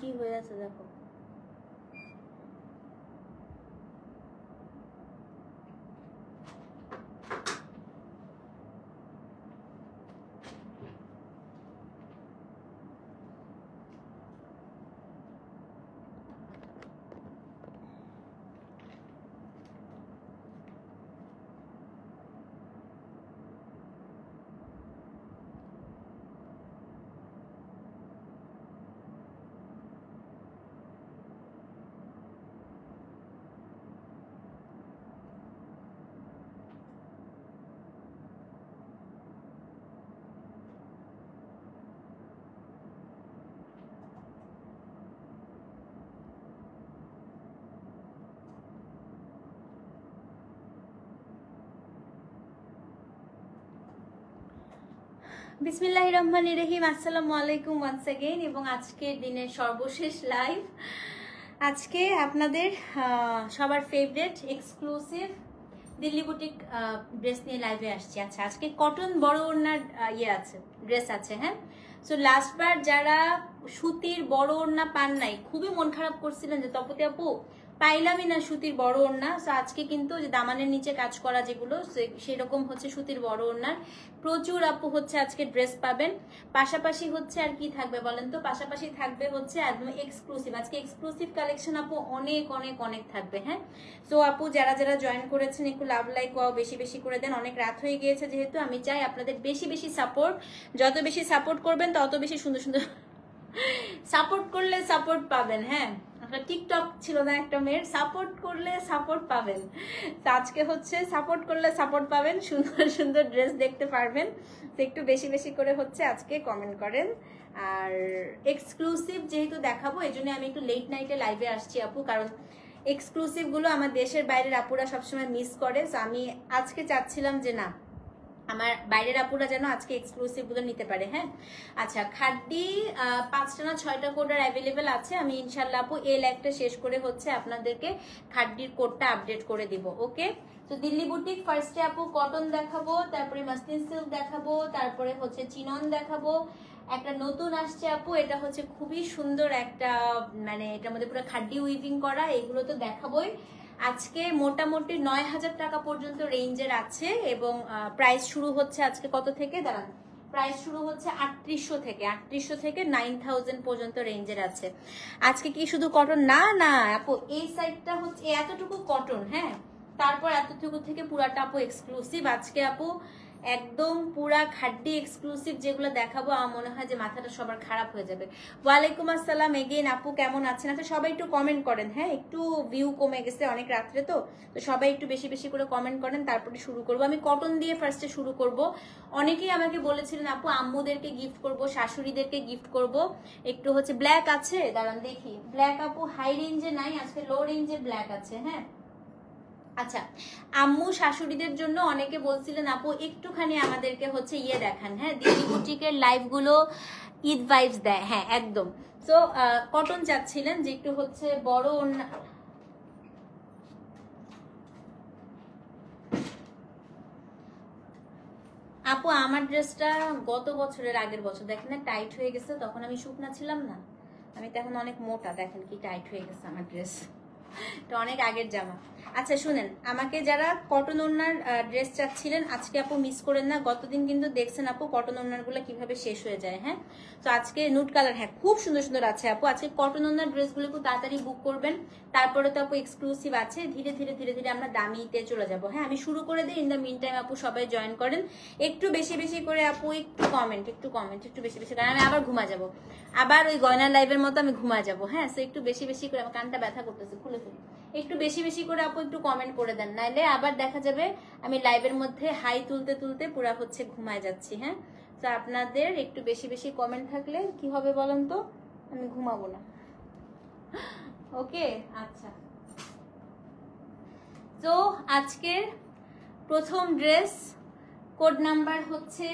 কি হয়ে আছে দেখো। বিসমিল্লাহির রহমানির রহিম। আসসালামু আলাইকুম ওয়ান্স अगेन। এবং আজকের দিনের সর্বশেষ লাইভ। আজকে আপনাদের সবার favourite exclusive Delhi boutique dress নিয়ে লাইভে আসছি। আচ্ছা, আজকে কটন বড় ওড়নার আছে, ড্রেস আছে। হ্যাঁ, সো লাস্টবার যারা সুতির বড় ওড়না পান নাই, খুবই মন খারাপ করছিলেন যে তপতি আপু পাইলামই না সুতির বড় ওড়না। সো আজকে কিন্তু যে দামানের নিচে কাজ করা যেগুলো সেরকম হচ্ছে সুতির বড় ওড়নার প্রচুর আপু হচ্ছে আজকে ড্রেস পাবেন। পাশাপাশি হচ্ছে আর কি থাকবে বলেন তো? পাশাপাশি থাকবে হচ্ছে একদম এক্সক্লুসিভ, আজকে এক্সক্লুসিভ কালেকশন আপু অনেক অনেক অনেক থাকবে। হ্যাঁ, সো আপু যারা যারা জয়েন করেছেন একটু লাভ লাইক ওয়াও বেশি বেশি করে দেন। অনেক রাত হয়ে গিয়েছে যেহেতু, আমি চাই আপনাদের বেশি বেশি সাপোর্ট। যত বেশি সাপোর্ট করবেন তত বেশি সুন্দর সুন্দর সাপোর্ট করলে সাপোর্ট পাবেন। হ্যাঁ, টিকটক ছিল না একটা মেয়ের, সাপোর্ট করলে সাপোর্ট পাবেন। তো আজকে হচ্ছে সাপোর্ট করলে সাপোর্ট পাবেন, সুন্দর সুন্দর ড্রেস দেখতে পারবেন। তো একটু বেশি বেশি করে হচ্ছে আজকে কমেন্ট করেন। আর এক্সক্লুসিভ যেহেতু দেখাবো এই জন্য আমি একটু লেট নাইটে লাইভে আসছি আপু, কারণ এক্সক্লুসিভ গুলো আমার দেশের বাইরের আপুরা সবসময় মিস করে। তো আমি আজকে চাচ্ছিলাম যে না, আমার বাইরের আপুরা যেন আজকে এক্সক্লুসিভ গুলো নিতে পারে। হ্যাঁ, আচ্ছা, খাড্ডি 5টা না 6টা কোডার অ্যাভেলেবেল আছে। আমি ইনশাল্লাহ আপু এই লাইভটা শেষ করে হচ্ছে আপনাদেরকে খাড্ডির কোডটা আপডেট করে দিব। ওকে, তো দিল্লি বুটিক ফার্স্টে আপু কটন দেখাবো, তারপরে মাসলিন সিল্ক দেখাবো, তারপরে হচ্ছে চিনন দেখাবো। একটা নতুন আসছে আপু, এটা হচ্ছে খুবই সুন্দর একটা, মানে এটার মধ্যে পুরো খাড্ডি উইভিং করা, এগুলো তো দেখাবোই। আজকে মোটামুটি 9,000 টাকা পর্যন্ত রেঞ্জের আছে এবং প্রাইস শুরু হচ্ছে আজকে কত থেকে দাঁড়ান, প্রাইস শুরু হচ্ছে 3800 থেকে 9,000 পর্যন্ত রেঞ্জের আছে। আজকে কি শুধু কটন না না আপু, এই সাইডটা হচ্ছে এতটুকু কটন। হ্যাঁ, তারপর এতটুকু থেকে পুরাটা আপু এক্সক্লুসিভ। আজকে আপু একদম পুরা খাড্ডি এক্সক্লুসিভ যেগুলো দেখাবো, আমার মনে হয় যে মাথাটা সবার খারাপ হয়ে যাবে। ওয়ালাইকুম আসসালাম এগেইন আপু, কেমন আছেন? আচ্ছা, সবাই একটু কমেন্ট করেন। হ্যাঁ, একটু ভিউ কমে গেছে অনেক রাত্রে, তো সবাই একটু বেশি বেশি করে কমেন্ট করেন, তারপরে শুরু করবো। আমি কটন দিয়ে ফার্স্টে শুরু করব। অনেকেই আমাকে বলেছিলেন আপু আম্মুদেরকে গিফট করব, শাশুড়িদেরকে গিফট করব। একটু হচ্ছে ব্ল্যাক আছে, দাঁড়ান দেখি। ব্ল্যাক আপু হাই রেঞ্জে নাই, আজকে লো রেঞ্জে ব্ল্যাক আছে। হ্যাঁ, আচ্ছা, আম্মু শাশুড়িদের জন্য অনেকে বলছিলেন আপু একটুখানি আমাদেরকে হচ্ছে ইয়ে দেখান। হ্যাঁ, দিল্লি বুটিকের লাইভ গুলো ঈদ ভাইবস দেয়। হ্যাঁ, একদম। সো কটন চাচ্ছিলেন যে একটু হচ্ছে বড় আপু আমার ড্রেসটা গত বছরের আগের বছর দেখেন না টাইট হয়ে গেছে, তখন আমি শুকনা ছিলাম না, আমি তো এখন অনেক মোটা, দেখেন কি টাইট হয়ে গেছে আমার ড্রেস, এটা অনেক আগের জামা। আচ্ছা শুনেন, আমাকে যারা কটন ওড়নার ড্রেস চাচ্ছিলেন আজকে আপু মিস করেন না। গতদিন কিন্তু দেখছেন আপু কটন ওড়নার গুলো কিভাবে শেষ হয়ে যায়। হ্যাঁ, তো আজকে নুট কালার, হ্যাঁ খুব সুন্দর সুন্দর আছে আপু। আজকে কটন ওড়নার ড্রেসগুলো খুব তাড়াতাড়ি বুক করবেন, তারপরে তো আপু এক্সক্লুসিভ আছে। ধীরে ধীরে ধীরে ধীরে আমরা দামিতে চলে যাব। হ্যাঁ, আমি শুরু করে দিই, ইন দ্য মিন টাইম আপু সবাই জয়েন করেন। একটু বেশি বেশি করে আপু একটু কমেন্ট একটু বেশি বেশি, কারণ আমি আবার ঘুমা যাবো, আবার ওই গয়নার লাইভের মতো আমি ঘুমা যাবো। হ্যাঁ, সো একটু বেশি বেশি করে, আমার কানটা ব্যথা করতেছে, খুলে ফেলি। একটু বেশি বেশি করে আপু একটু কমেন্ট করে দেন, নাইলে আবার দেখা যাবে আমি লাইভের মধ্যে হাই তুলতে তুলতে পুরা হচ্ছে ঘুমায় যাচ্ছি। হ্যাঁ, তো আপনাদের একটু বেশি বেশি কমেন্ট থাকলে কি হবে বলেন তো, আমি ঘুমাবো না। ওকে, আচ্ছা, তো আজকের প্রথম ড্রেস কোড নাম্বার হচ্ছে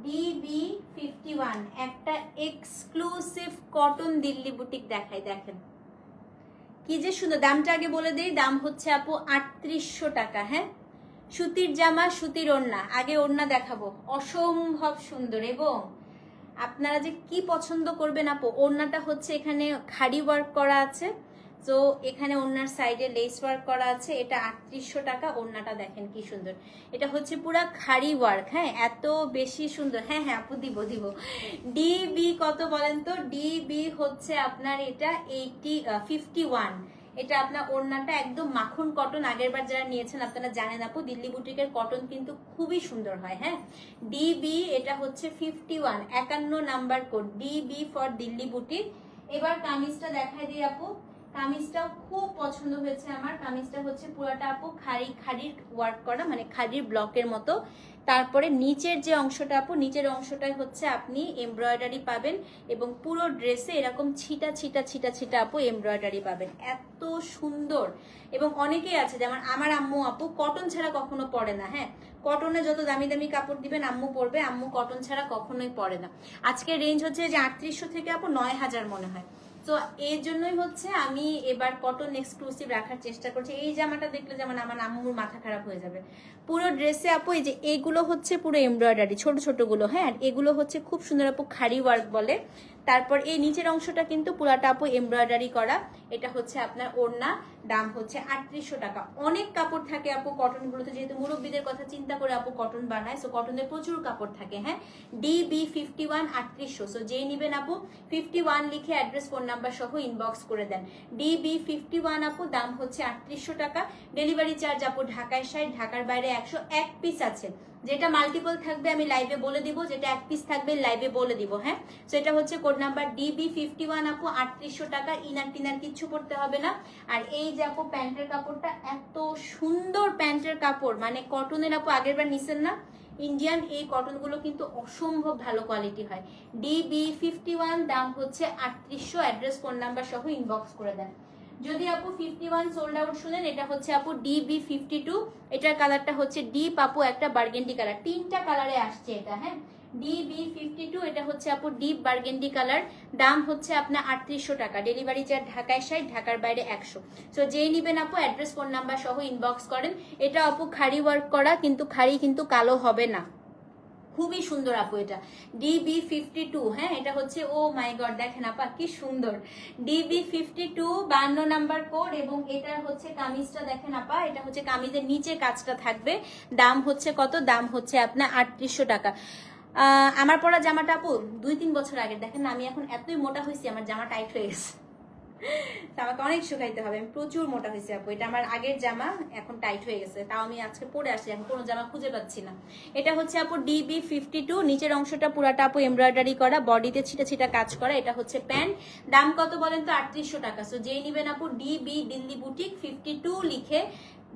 BB51, একটা এক্সক্লুসিভ কটন দিল্লি বুটিক দেখাই। দেখেন কি যে সুন্দর, দামটা আগে বলে দেই, দাম হচ্ছে আপু 3800 টাকা। হ্যাঁ, সুতির জামা, সুতির ওড়না। আগে ওড়না দেখাবো, অসম্ভব সুন্দর এবং আপনারা যে কি পছন্দ করবেন আপু, ওড়নাটা হচ্ছে এখানে খাড়ি ওয়ার্ক করা আছে, তো এখানে ওড়নার সাইডে লেস ওয়ার্ক করা আছে। এটা 3800 টাকা। ওড়নাটা দেখেন কি সুন্দর, এটা হচ্ছে পুরা খাড়ি ওয়ার্ক। হ্যাঁ, এত বেশি সুন্দর। হ্যাঁ হ্যাঁ আপু দিব দিব। ডিবি কত বলেন তো? ডিবি হচ্ছে আপনার এটা 51। এটা আপনার ওড়নাটা একদম মাখন কটন। আগের বার যারা নিয়েছেন আপনারা জানেন আপু, দিল্লি বুটিকের কটন কিন্তু খুবই সুন্দর হয়। হ্যাঁ, ডিবি এটা হচ্ছে 51, 51 number code, DB for Delhi boutique. এবার কামিজটা দেখাই দিই আপু। কামিজটাও খুব পছন্দ হয়েছে আমার। কামিজটা হচ্ছে পুরাটা আপু খাড়ির ওয়ার্ক করা, মানে খাড়ির ব্লকের মতো। তারপরে নিচের যে অংশটা আপু, নিচের অংশটাই হচ্ছে আপনি এমব্রয়ডারি পাবেন, এবং পুরো ড্রেসে এরকম ছিটা ছিটা ছিটা ছিটা আপু এমব্রয়ডারি পাবেন। এত সুন্দর। এবং অনেকেই আছে, যেমন আমার আম্মু আপু কটন ছাড়া কখনো পরে না। হ্যাঁ, কটনে যত দামি দামি কাপড় দিবেন আম্মু পরবে, আম্মু কটন ছাড়া কখনোই পরে না। আজকের রেঞ্জ হচ্ছে যে 3800 থেকে আপু 9000 মনে হয়। তো এই জন্যই হচ্ছে আমি এবার কটন এক্সক্লুসিভ রাখার চেষ্টা করছি। এই জামাটা দেখলে যেমন আমার আম্মুর মাথা খারাপ হয়ে যাবে। পুরো ড্রেসে আপু এই যে এইগুলো হচ্ছে পুরো এমব্রয়ডারি, ছোট ছোট গুলো। হ্যাঁ, এগুলো হচ্ছে খুব সুন্দর আপু খাড়ি ওয়ার্ক বলে। তারপর এই নিচের অংশটা কিন্তু পুরাটা আপু এমব্রয়ডারি করা। এটা হচ্ছে আপনার ওড়না, দাম হচ্ছে 3800 টাকা। অনেক কাপড় থাকে আপু কটন গুলোতে, যেহেতু মুরব্বীদের কথা চিন্তা করে আপু কটন বানায়, সো কটনের প্রচুর কাপড় থাকে। হ্যাঁ, ডিবি 51 3800। সো যেই নিবেন আপু 51 লিখে অ্যাড্রেস ফোন নাম্বার সহ ইনবক্স করে দেন। ডিবি 51 আপু, দাম হচ্ছে 3800 টাকা। ডেলিভারি চার্জ আপু ঢাকায় 60, ঢাকার বাইরে 100। এক পিস আছে, যেটা মাল্টিপল থাকবে আমি লাইভে বলে দিব, যেটা এক পিস থাকবে লাইভে বলে দিব। হ্যাঁ, সো এটা হচ্ছে কোড নাম্বার ডিবি 51 আপু, 3800 টাকা। ইনার টিনার কিচ্ছু পড়তে হবে না। আর এই যে আপু প্যান্টের কাপড়টা এত সুন্দর, প্যান্টের কাপড় মানে কটনের আপু, আগের বার নিছেন না ইন্ডিয়ান, এই কটন গুলো কিন্তু অসম্ভব ভালো কোয়ালিটি হয়। ডিবি 51, দাম হচ্ছে 3800। অ্যাড্রেস ফোন নাম্বার সহ ইনবক্স করে দেন। যদি আপু 51 সোল্ড আউট শুনেন, এটা হচ্ছে আপু ডিবি 52। এটার কালারটা হচ্ছে ডিপ আপু একটা বার্গেন্ডি কালার, 3টা কালারে আসছে এটা। হ্যাঁ, ডিবি 52, এটা হচ্ছে আপু ডিপ বার্গেন্ডি কালার। দাম হচ্ছে আপনার 3800 টাকা। ডেলিভারি চার্জ ঢাকায় 60, ঢাকার বাইরে 100। সো যেই নিবেন আপু অ্যাড্রেস ফোন নাম্বার সহ ইনবক্স করেন। এটা আপু খাড়ি ওয়ার্ক করা, কিন্তু খাড়ি কিন্তু কালো হবে না, খুবই সুন্দর আপু। এটা ডিবি 52। হ্যাঁ, এটা হচ্ছে, ও মাই গড দেখেন আপা কি সুন্দর, ডিবি 52 52 নাম্বার কোড। এবং এটা হচ্ছে কামিজটা দেখেন আপা, এটা হচ্ছে কামিজের নিচে কাজটা থাকবে। দাম হচ্ছে কত? দাম হচ্ছে আপনার 3800 টাকা। আমার পরা জামাটা আপু 2-3 বছর আগে। দেখেন না, আমি এখন এতই মোটা হয়েছি, আমার জামা টাইট হয়ে গেছে। আমাকে অনেক শুকাইতে হবে, আমি প্রচুর মোটা হয়েছি আপু। এটা আমার আগের জামা, এখন টাইট হয়ে গেছে, তাও আমি আজকে পরে আসছি, এখন কোনো জামা খুঁজে পাচ্ছি না। এটা হচ্ছে আপু ডিবি 52, নিচের অংশটা পুরাটা আপু এমব্রয়ডারি করা, বডিতে ছিটা ছিটা কাজ করা। এটা হচ্ছে প্যান্ট। দাম কত বলেন তো? 3800 টাকা। সো যেই নিবেন আপু ডিবি দিল্লি বুটিক 52 লিখে,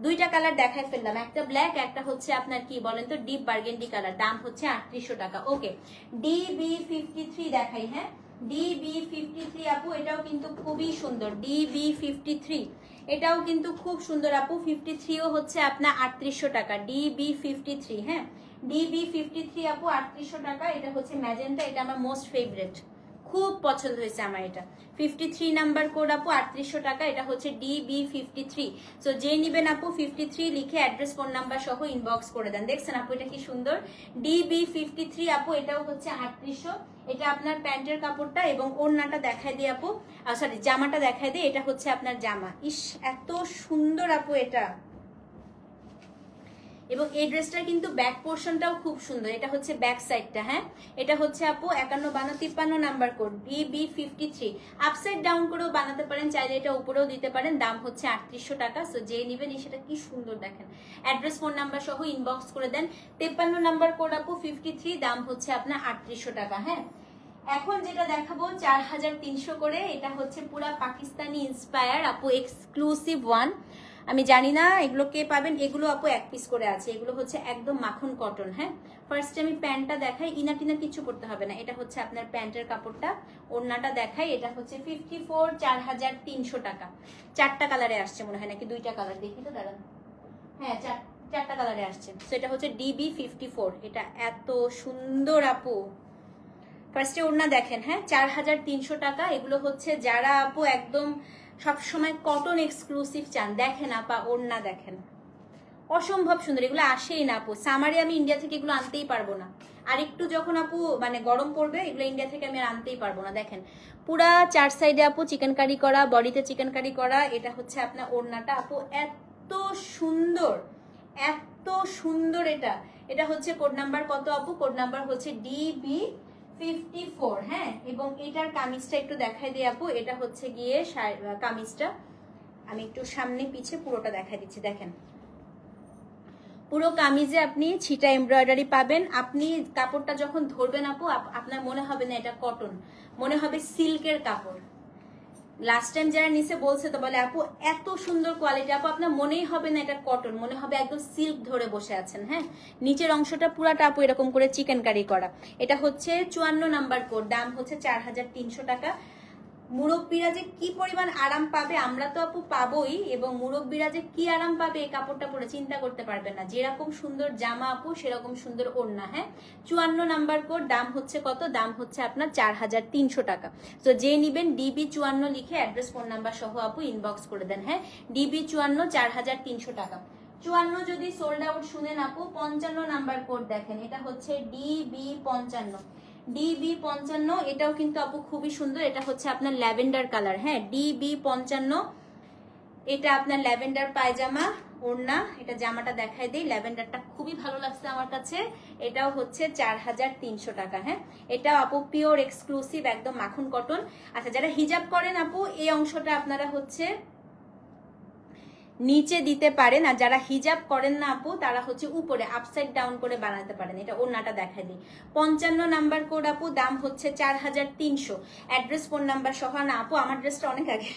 2টা কালার দেখাই ফেললাম, একটা ব্ল্যাক, একটা হচ্ছে আপনার কি বলেন তো ডিপ বার্গেন্ডি কালার। দাম হচ্ছে 3800 টাকা। ওকে, ডিবি 53 দেখাই। হ্যাঁ, ডিবি 53 আপু, এটাও কিন্তু খুবই সুন্দর। ডিবি 53, এটাও কিন্তু খুব সুন্দর আপু। 53ও হচ্ছে আপনার 3800 টাকা। ডিবি 53। হ্যাঁ, ডিবি 53 আপু 3800 টাকা। এটা হচ্ছে ম্যাজেন্টা, এটা আমার মোস্ট ফেভারিট, খুব পছন্দ হয়েছে আমার। এটা 53 নাম্বার কোড আপু, 3800 টাকা। এটা হচ্ছে ডিবি 53। সো যে নিবেন আপু 53 লিখে অ্যাড্রেস ফোন নাম্বার সহ ইনবক্স করে দেন। দেখছেন আপু এটা কি সুন্দর, ডিবি 53 আপু, এটাও হচ্ছে 3800। এটা আপনার প্যান্টের কাপড়টা, এবং ওড়নাটা দেখাই দিই আপু, সরি জামাটা দেখাই দিই। এটা হচ্ছে আপনার জামা। ইস এত সুন্দর আপু এটা। এবং এই ড্রেসটার কিন্তু ব্যাক পোর্শনটাও খুব সুন্দর। এটা হচ্ছে ব্যাক সাইডটা। হ্যাঁ, এটা হচ্ছে আপু 51 52 53 number code, DB 53। Upside down করেও বানাতে পারেন, চাইলে এটা উপরেও দিতে পারেন। দাম হচ্ছে 3800 টাকা। সো যে নিবেন সেটা কি সুন্দর দেখেন। অ্যাড্রেস ফোন নাম্বার সহ ইনবক্স করে দেন। 53 নাম্বার কোড আপু 53, দাম হচ্ছে আপনার 3800 টাকা। হ্যাঁ, এখন যেটা দেখাবো 4300 করে, এটা হচ্ছে পুরা পাকিস্তানি ইন্সপায়ার আপু, এক্সক্লুসিভ ওয়ান। আমি জানি না এগুলো কে পাবেন, এগুলো আপু এক পিস করে আছে, এগুলো হচ্ছে একদম মাখন কটন। হ্যাঁ, ফার্স্ট আমি প্যান্টটা দেখাই, ইনার টিনার কিছু করতে হবে না। এটা হচ্ছে আপনার প্যান্টের কাপড়টা। ওড়নাটা দেখাই, এটা হচ্ছে 54, 4300 টাকা। 4টা কালারে আসছে মনে হয়, নাকি 2টা কালার, দেখি তো দাঁড়ান। হ্যাঁ, 4টা কালারে আসছে। তো এটা হচ্ছে ডিবি 54। এটা এত সুন্দর আপু। ফার্স্টে ওড়না দেখেন। হ্যাঁ, 4300 টাকা। এগুলো হচ্ছে যারা আপু একদম সবসময় কটন এক্সক্লুসিভ চান, দেখেন আপা ওড়না দেখেন, অসম্ভব সুন্দর। এগুলো আসেই না আপু, সামারে আমি ইন্ডিয়া থেকে এগুলো আনতেই পারবো না। আর একটু যখন আপু মানে গরম পড়বে এগুলো ইন্ডিয়া থেকে আমি আর আনতেই পারবো না। দেখেন পুরা 4 সাইডে আপু চিকেন কারি করা, বডিতে চিকেন কারি করা। এটা হচ্ছে আপনার ওড়নাটা আপু, এত সুন্দর, এত সুন্দর। এটা হচ্ছে কোড নাম্বার কত আপু? কোড নাম্বার হচ্ছে DB54। হ্যাঁ, এবং এটার কামিজটা একটু দেখাই দিই আপু। এটা হচ্ছে গিয়ে কামিজটা আমি একটু সামনে পিছে পুরোটা দেখাই দিচ্ছি। দেখেন পুরো কামিজে আপনি ছিটা এমব্রয়ডারি পাবেন। আপনি কাপড়টা যখন ধরবেন আপু, আপনার মনে হবে না এটা কটন, মনে হবে সিল্কের কাপড়। লাস্ট টাইম যারা নিচে বলছে তো বলে আপু এত সুন্দর কোয়ালিটি, আপু আপনার মনেই হবে না এটা কটন, মনে হবে একদম সিল্ক ধরে বসে আছেন। হ্যাঁ, নিচের অংশটা পুরাটা আপু এরকম করে চিকেন কারি করা। এটা হচ্ছে 54 নাম্বার কোড, দাম হচ্ছে 4300 টাকা। মুরব্বীরা যে কি পরিমাণ আরাম পাবে আমরা তো আপু পাবোই, এবং মুরব্বীরা যে কি আরাম পাবে এই কাপড়টা পরে চিন্তা করতে পারবেন না। যেরকম সুন্দর জামা আপু সেরকম সুন্দর ওড়না। হ্যাঁ, 54 নাম্বার কোড, দাম হচ্ছে কত? দাম হচ্ছে আপনার 4300 টাকা। তো যে নিবেন DB54 লিখে অ্যাড্রেস ফোন নাম্বার সহ আপু ইনবক্স করে দেন। হ্যাঁ, DB54 4300 টাকা। 54 যদি সোল্ড আউট শুনেন আপু, 55 নাম্বার কোড দেখেন, এটা হচ্ছে DB55। DB55 এটাও কিন্তু আপু খুবই সুন্দর। এটা হচ্ছে আপনার ল্যাভেন্ডার কালার। হ্যাঁ, DB55 এটা আপনার ল্যাভেন্ডার পায়জামা ওড়না। এটা জামাটা দেখাই দেই, ল্যাভেন্ডারটা খুবই ভালো লাগছে আমার কাছে। এটাও হচ্ছে 4300 টাকা। হ্যাঁ, এটা আপু পিওর এক্সক্লুসিভ একদম মাখন কটন। আচ্ছা, যারা হিজাব করেন আপু এই অংশটা আপনারা হচ্ছে নিচে দিতে পারেন, আর যারা হিজাব করেন না আপু তারা হচ্ছে উপরে আপসাইড ডাউন করে বানাতে পারেন। এটা ওড়নাটা দেখাই দিই। 55 নাম্বার কোড আপু, দাম হচ্ছে 4300। অ্যাড্রেস ফোন নাম্বার সহ। না আপু আমার ড্রেসটা অনেক আগে।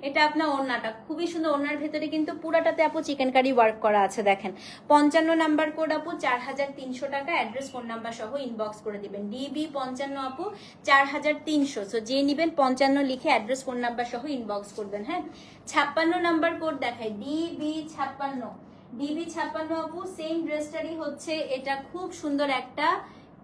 এটা আপনার ওড়নাটা খুবই সুন্দর। ওড়নার ভেতরে কিন্তু পুরাটাতে আপু চিকেন কারি ওয়ার্ক করা আছে। দেখেন 55 নাম্বার কোড আপু, 4300 টাকা। অ্যাড্রেস ফোন নাম্বার সহ ইনবক্স করে দিবেন। DB55 আপু 4300। সো যে নিবেন 55 লিখে অ্যাড্রেস ফোন নাম্বার সহ ইনবক্স করবেন। হ্যাঁ, 56 নাম্বার কোড দেখাই, DB56 আপু সেম ড্রেসটারই হচ্ছে এটা। খুব সুন্দর একটা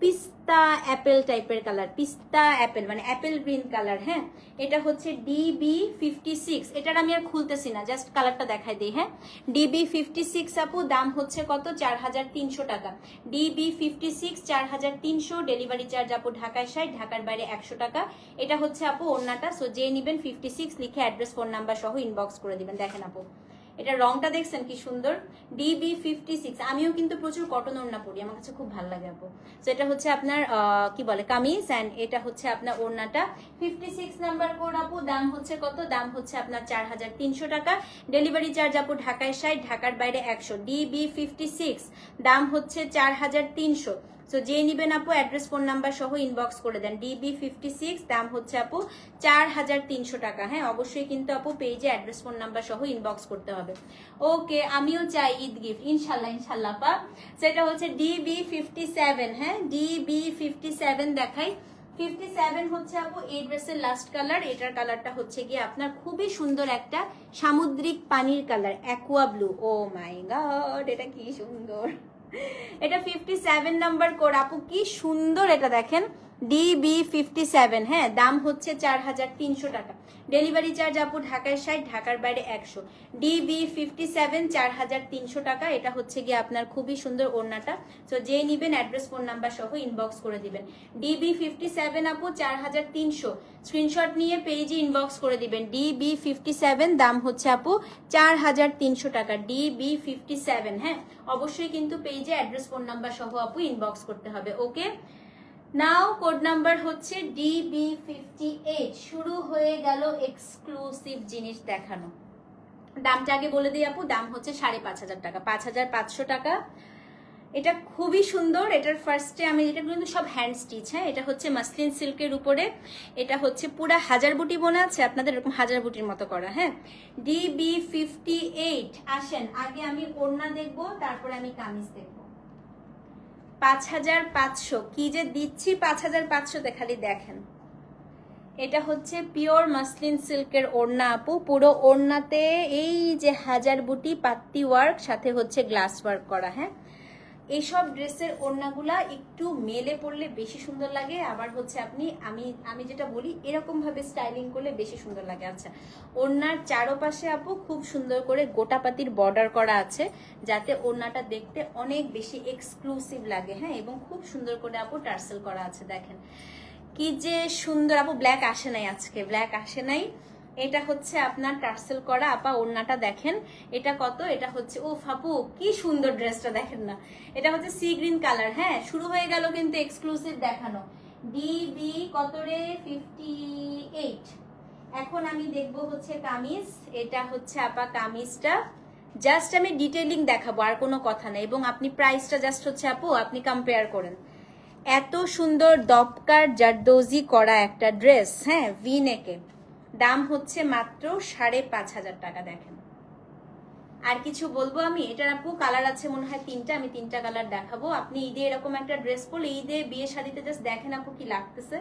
পিস্তা অ্যাপেল টাইপের কালার, পিস্তা অ্যাপেল মানে অ্যাপেল গ্রিন কালার। হ্যাঁ, এটা হচ্ছে DB56। এটার আমি আর খুলতেছি না, জাস্ট কালারটা দেখাই দিই। হ্যাঁ, DB56 আপু, দাম হচ্ছে কত? 4300 টাকা। DB56 4300। ডেলিভারি চার্জ আপু ঢাকায় 60, ঢাকার বাইরে 100 টাকা। এটা হচ্ছে আপু ওড়নাটা। সো যে নিবেন 56 লিখে অ্যাড্রেস ফোন নাম্বার সহ ইনবক্স করে দিবেন। দেখেন আপু এটা রংটা দেখছেন কি সুন্দর। DB56। আমিও কিন্তু প্রচুর কটন ওড়না পরি, আমার কাছে খুব ভালো লাগে আপু। তো এটা হচ্ছে আপনার কি বলে কামিজ, এন্ড এটা হচ্ছে আপনার ওড়নাটা। 56 নাম্বার কোড আপু, দাম হচ্ছে কত? দাম হচ্ছে আপনার 4300 টাকা। ডেলিভারি চার্জ আপু ঢাকায় 60, ঢাকার বাইরে 100। DB56 দাম হচ্ছে 4300। সো যে নিবেন আপু অ্যাড্রেস ফোন নাম্বার সহ ইনবক্স করে দেন। DB56 দাম হচ্ছে আপু 4300 টাকা। হ্যাঁ, অবশ্যই কিন্তু আপু পেজে অ্যাড্রেস ফোন নাম্বার সহ ইনবক্স করতে হবে। ওকে, আমিও চাই ঈদ গিফট, ইনশাল্লাহ ইনশাল্লাহ পা। সেটা হচ্ছে DB57। হ্যাঁ, DB57 দেখাই। 57 হচ্ছে আপু এই ড্রেসের লাস্ট কালার। এটার কালারটা হচ্ছে গিয়ে আপনার খুবই সুন্দর একটা সামুদ্রিক পানির কালার, অ্যাকোয়া ব্লু। ও মাই গড, এটা কি সুন্দর। এটা 57 নাম্বার কোড আপু, কি সুন্দর এটা দেখেন। DB57। হ্যাঁ, দাম হচ্ছে 4300 টাকা। ডেলিভারি চার্জ আপু ঢাকায় 60, ঢাকার বাইরে 100। DB57 4300 টাকা। এটা হচ্ছে গিয়ে আপনার খুবই সুন্দর ওড়নাটা। তো যে নিবেন অ্যাড্রেস ফোন নাম্বার সহ ইনবক্স করে দিবেন। DB57 আপু 4300। স্ক্রিনশট নিয়ে পেজে ইনবক্স করে দিবেন। DB57 দাম হচ্ছে আপু 4300 টাকা। DB57। হ্যাঁ, অবশ্যই কিন্তু পেজে অ্যাড্রেস ফোন নাম্বার সহ আপু ইনবক্স করতে হবে। ওকে, নাও কোড নাম্বার হচ্ছে DB58। শুরু হয়ে গেল এক্সক্লুসিভ জিনিস দেখানো। দামটা আগে বলে দিই আপু, দাম হচ্ছে 5500 টাকা, 5500 টাকা। এটা খুবই সুন্দর। এটার ফার্স্টে আমি, এটা কিন্তু সব হ্যান্ড স্টিচ। হ্যাঁ, এটা হচ্ছে মাসলিন সিল্কের উপরে। এটা হচ্ছে পুরা হাজার বুটি বোনা আছে আপনাদের, এরকম হাজার বুটির মতো করা। হ্যাঁ, DB58। আসেন আগে আমি ওড়না দেখবো, তারপরে আমি কামিজ দেখবো। 5500 কি যে দিচ্ছি 5500 খালি দেখেন। এটা হচ্ছে পিওর মাসলিন সিল্কের ওড়না আপু। পুরো ওড়নাতে এই যে হাজার বুটি পাত্তি ওয়ার্ক, সাথে হচ্ছে গ্লাস ওয়ার্ক করা। হ্যাঁ, এইসব ড্রেসের ওড়নাগুলা একটু মেলে পড়লে বেশি সুন্দর লাগে, আবার হচ্ছে আপনি আমি যেটা বলি এরকম ভাবে স্টাইলিং করলে বেশি সুন্দর লাগে। আচ্ছা, ওড়নার চারপাশে আপু খুব সুন্দর করে গোটাপাতির বর্ডার করা আছে, যাতে ওড়নাটা দেখতে অনেক বেশি এক্সক্লুসিভ লাগে। হ্যাঁ, এবং খুব সুন্দর করে আপু টার্সেল করা আছে, দেখেন কি যে সুন্দর। আপু ব্ল্যাক আসে নাই, আজকে ব্ল্যাক আসে নাই। এটা হচ্ছে আপনার টার্সেল করা। আপা ওড়নাটা দেখেন, এটা কত, এটা হচ্ছে ও ফাপু কি সুন্দর ড্রেসটা দেখেন না, এটা হচ্ছে সি গ্রিন কালার। হ্যাঁ, শুরু হয়ে গেল কিন্তু এক্সক্লুসিভ দেখানো। ডিবি কত রে, 58। এখন আমি দেখবো হচ্ছে কামিজ। এটা হচ্ছে আপা কামিজটা, জাস্ট আমি ডিটেইলিং দেখাবো, আর কোনো কথা নেই। এবং আপনি প্রাইসটা জাস্ট হচ্ছে আপু আপনি কম্পেয়ার করেন। এত সুন্দর দপকার জারদোজি করা একটা ড্রেস, হ্যাঁ ভি নেকে, দাম হচ্ছে মাত্র 5,500 টাকা। দেখেন আর কিছু বলবো আমি, এটার আপু কালার আছে মনে হয় 3টা, আমি 3টা কালার দেখাবো। আপনি ঈদে এরকম একটা ড্রেস পরলে, ঈদে বিয়ে শাদিতে জাস্ট দেখেন আপু কি লাগতেছে।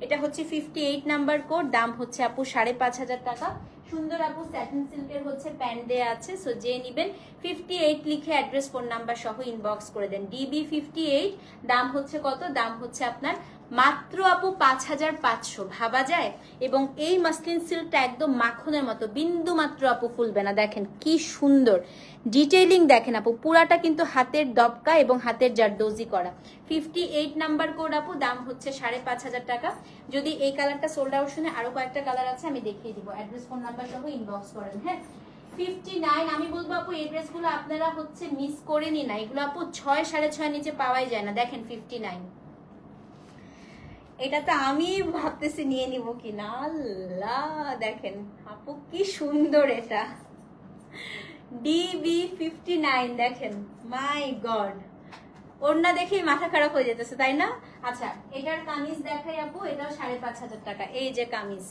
এটা হচ্ছে 58 নাম্বার কোড, দাম হচ্ছে আপু 5,500 টাকা। সুন্দর আপু স্যাটিন সিল্কের হচ্ছে প্যান্ট দেয়া আছে, সো যে নিবেন 58 লিখে অ্যাড্রেস ফোন নাম্বার সহ ইনবক্স করে দেন। ডিবি 58, দাম হচ্ছে কত, দাম হচ্ছে আপনার মাত্র আপু 5,500। ভাবা যায়। এবং এই মাসলিন সিল্কটা একদম মাখনের মতো, বিন্দু মাত্র আপু ফুলবে না। দেখেন কি সুন্দর ডিটেইলিং, দেখেন আপু পুরাটা কিন্তু হাতের দপকা এবং হাতের জারদোজি করা। 58 নাম্বার কোড আপু, দাম হচ্ছে 5,500 টাকা। যদি এই কালারটা সোল্ড আউট শুনে, আরো কয়েকটা কালার আছে আমি দেখিয়ে দিব, অ্যাড্রেস ফোন নাম্বার সহ ইনবক্স করেন। হ্যাঁ 59, আমি বলবো আপু এই ড্রেসগুলো আপনারা হচ্ছে মিস করেনি না, এগুলো আপু 6, 6.5 নিচে পাওয়াই যায় না। দেখেন 59, এটা তো আমি ভাবতেছি নিয়ে নিব কিনা। আল্লাহ দেখেন আপু কি সুন্দর, এটা ডিবি 59, দেখেন মাই গড, ওড়না দেখেই মাথা খারাপ হয়ে যেতেছে তাই না। আচ্ছা, এটার কামিজ দেখাই আপু, এটাও 5,500 টাকা। এই যে কামিজ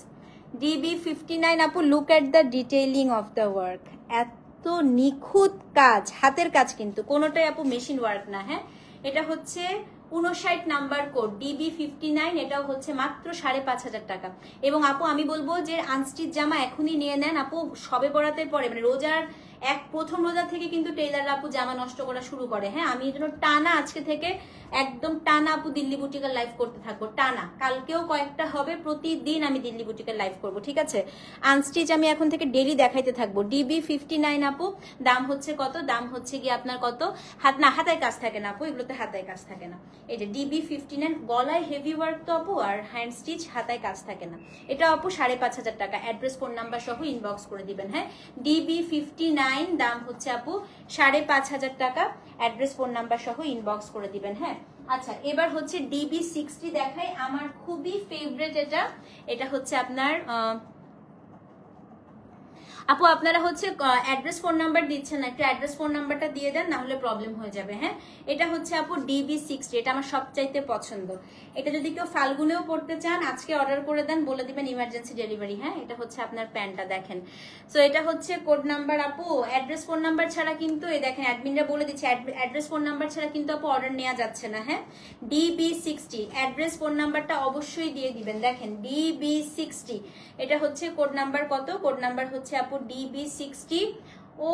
ডিবি 59 আপু, look at the detailing of the work, এত নিখুঁত কাজ, হাতের কাজ কিন্তু কোনোটাই আপু মেশিন ওয়ার্ক না। হ্যাঁ, এটা হচ্ছে 59 নাম্বার কোড, ডিবি 59, এটাও হচ্ছে মাত্র 5,500 টাকা। এবং আপু আমি বলবো যে আনস্টিচ জামা এখনই নিয়ে নেন আপু, সবে বরাতের পরে মানে রোজার প্রথম রোজা থেকে কিন্তু টেইলার আপু জামা নষ্ট করা শুরু করে। হ্যাঁ, আমি এই জন্য টানা আজকে থেকে একদম টানা আপু দিল্লি বুটিকের লাইভ করতে থাকবো, টানা। কালকেও কয়েকটা হবে, প্রতিদিন আমি দিল্লি বুটিকের লাইভ করবো, ঠিক আছে। আনস্টিচ আমি এখন থেকে ডেলি দেখাইতে থাকবো। ডিবি 59 আপু, দাম হচ্ছে কত, দাম হচ্ছে গিয়ে আপনার কত, হাতায় কাজ থাকে না আপু, এগুলোতে হাতায় কাজ থাকে না। এই যে ডিবি 59, গলায় হেভি ওয়ার্ক তো আপু, আর হ্যান্ড স্টিচ, হাতায় কাজ থাকে না। এটা আপু 5,500 টাকা, অ্যাড্রেস ফোন নাম্বার সহ ইনবক্স করে দিবেন। হ্যাঁ, ডিবি 59, দাম হচ্ছে আপু 5,500 টাকা, অ্যাড্রেস ফোন নাম্বার সহ ইনবক্স করে দিবেন। হ্যাঁ, আচ্ছা এবার হচ্ছে ডিবি 60 দেখাই, আমার খুবই ফেভারিট এটা। এটা হচ্ছে আপনার আপু আপনারা হচ্ছে অ্যাড্রেস ফোন নাম্বার দিচ্ছেন না, একটু অ্যাড্রেস ফোন নাম্বারটা দিয়ে দেন, না হলে প্রবলেম হয়ে যাবে। হ্যাঁ, এটা হচ্ছে আপু ডিবি 60, এটা আমার সবচাইতে পছন্দ। এটা যদি কেউ ফাল্গুনেও পড়তে চান আজকে অর্ডার করে দেন, বলে দিবেন ইমার্জেন্সি ডেলিভারি। হ্যাঁ, এটা হচ্ছে আপনার প্যান্টটা, দেখেন। সো এটা হচ্ছে কোড নাম্বার আপু, অ্যাড্রেস ফোন নাম্বার ছাড়া কিন্তু এই দেখেন অ্যাডমিনরা বলে দিচ্ছে অ্যাড্রেস ফোন নাম্বার ছাড়া কিন্তু আপু অর্ডার নেওয়া যাচ্ছে না। হ্যাঁ, ডিবি 60, অ্যাড্রেস ফোন নাম্বারটা অবশ্যই দিয়ে দিবেন। দেখেন ডিবি 60, এটা হচ্ছে কোড নাম্বার কত, কোড নাম্বার হচ্ছে আপু ডিবি 60। ও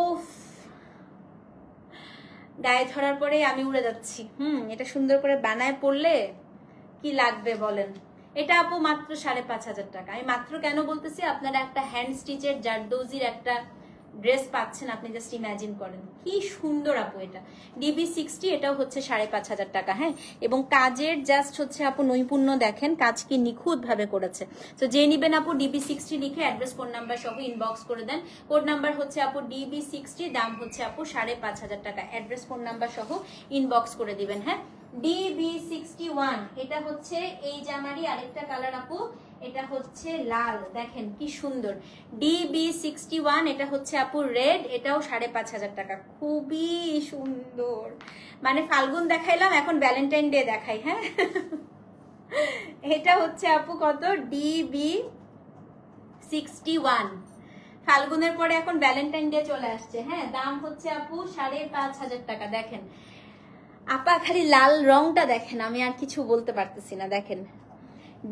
গায়ে ধরার পরে আমি উড়ে যাচ্ছি। এটা সুন্দর করে বানায় পড়লে কি লাগবে বলেন। এটা আপু মাত্র 5,500 টাকা। আমি মাত্র কেন বলতেছি, আপনারা একটা হ্যান্ড স্টিচের জারদোজির একটা ড্রেস পাচ্ছেন, আপনি জাস্ট ইমাজিন করেন কি সুন্দর আপু। এটা ডিবি 60, এটাও হচ্ছে 5,500 টাকা। হ্যাঁ, এবং কাজের জাস্ট হচ্ছে আপু নৈপুণ্য দেখেন, কাজ কি নিখুঁত ভাবে করেছে। তো যে নিবেন আপু ডিবি 60 লিখে অ্যাড্রেস ফোন নাম্বার সহ ইনবক্স করে দেন। কোড নাম্বার হচ্ছে আপু ডিবি 60, দাম হচ্ছে আপু 5,500 টাকা, অ্যাড্রেস ফোন নাম্বার সহ ইনবক্স করে দিবেন। হ্যাঁ, ডিবি 61, এটা হচ্ছে এই জামারই আরেকটা কালার আপু, এটা হচ্ছে লাল, দেখেন কি সুন্দর। ডিবি 61, এটা হচ্ছে আপু রেড, এটাও 5,500 টাকা, খুবই সুন্দর। মানে ফাল্গুন দেখাইলাম, এখন ভ্যালেন্টাইন ডে দেখাই। হ্যাঁ, এটা হচ্ছে আপু কত, ডিবি 61, ফাল্গুনের পরে এখন ভ্যালেন্টাইন ডে চলে আসছে। হ্যাঁ, দাম হচ্ছে আপু 5,500 টাকা। দেখেন আপা খালি লাল রংটা দেখেন, আমি আর কিছু বলতে পারতেছি না। দেখেন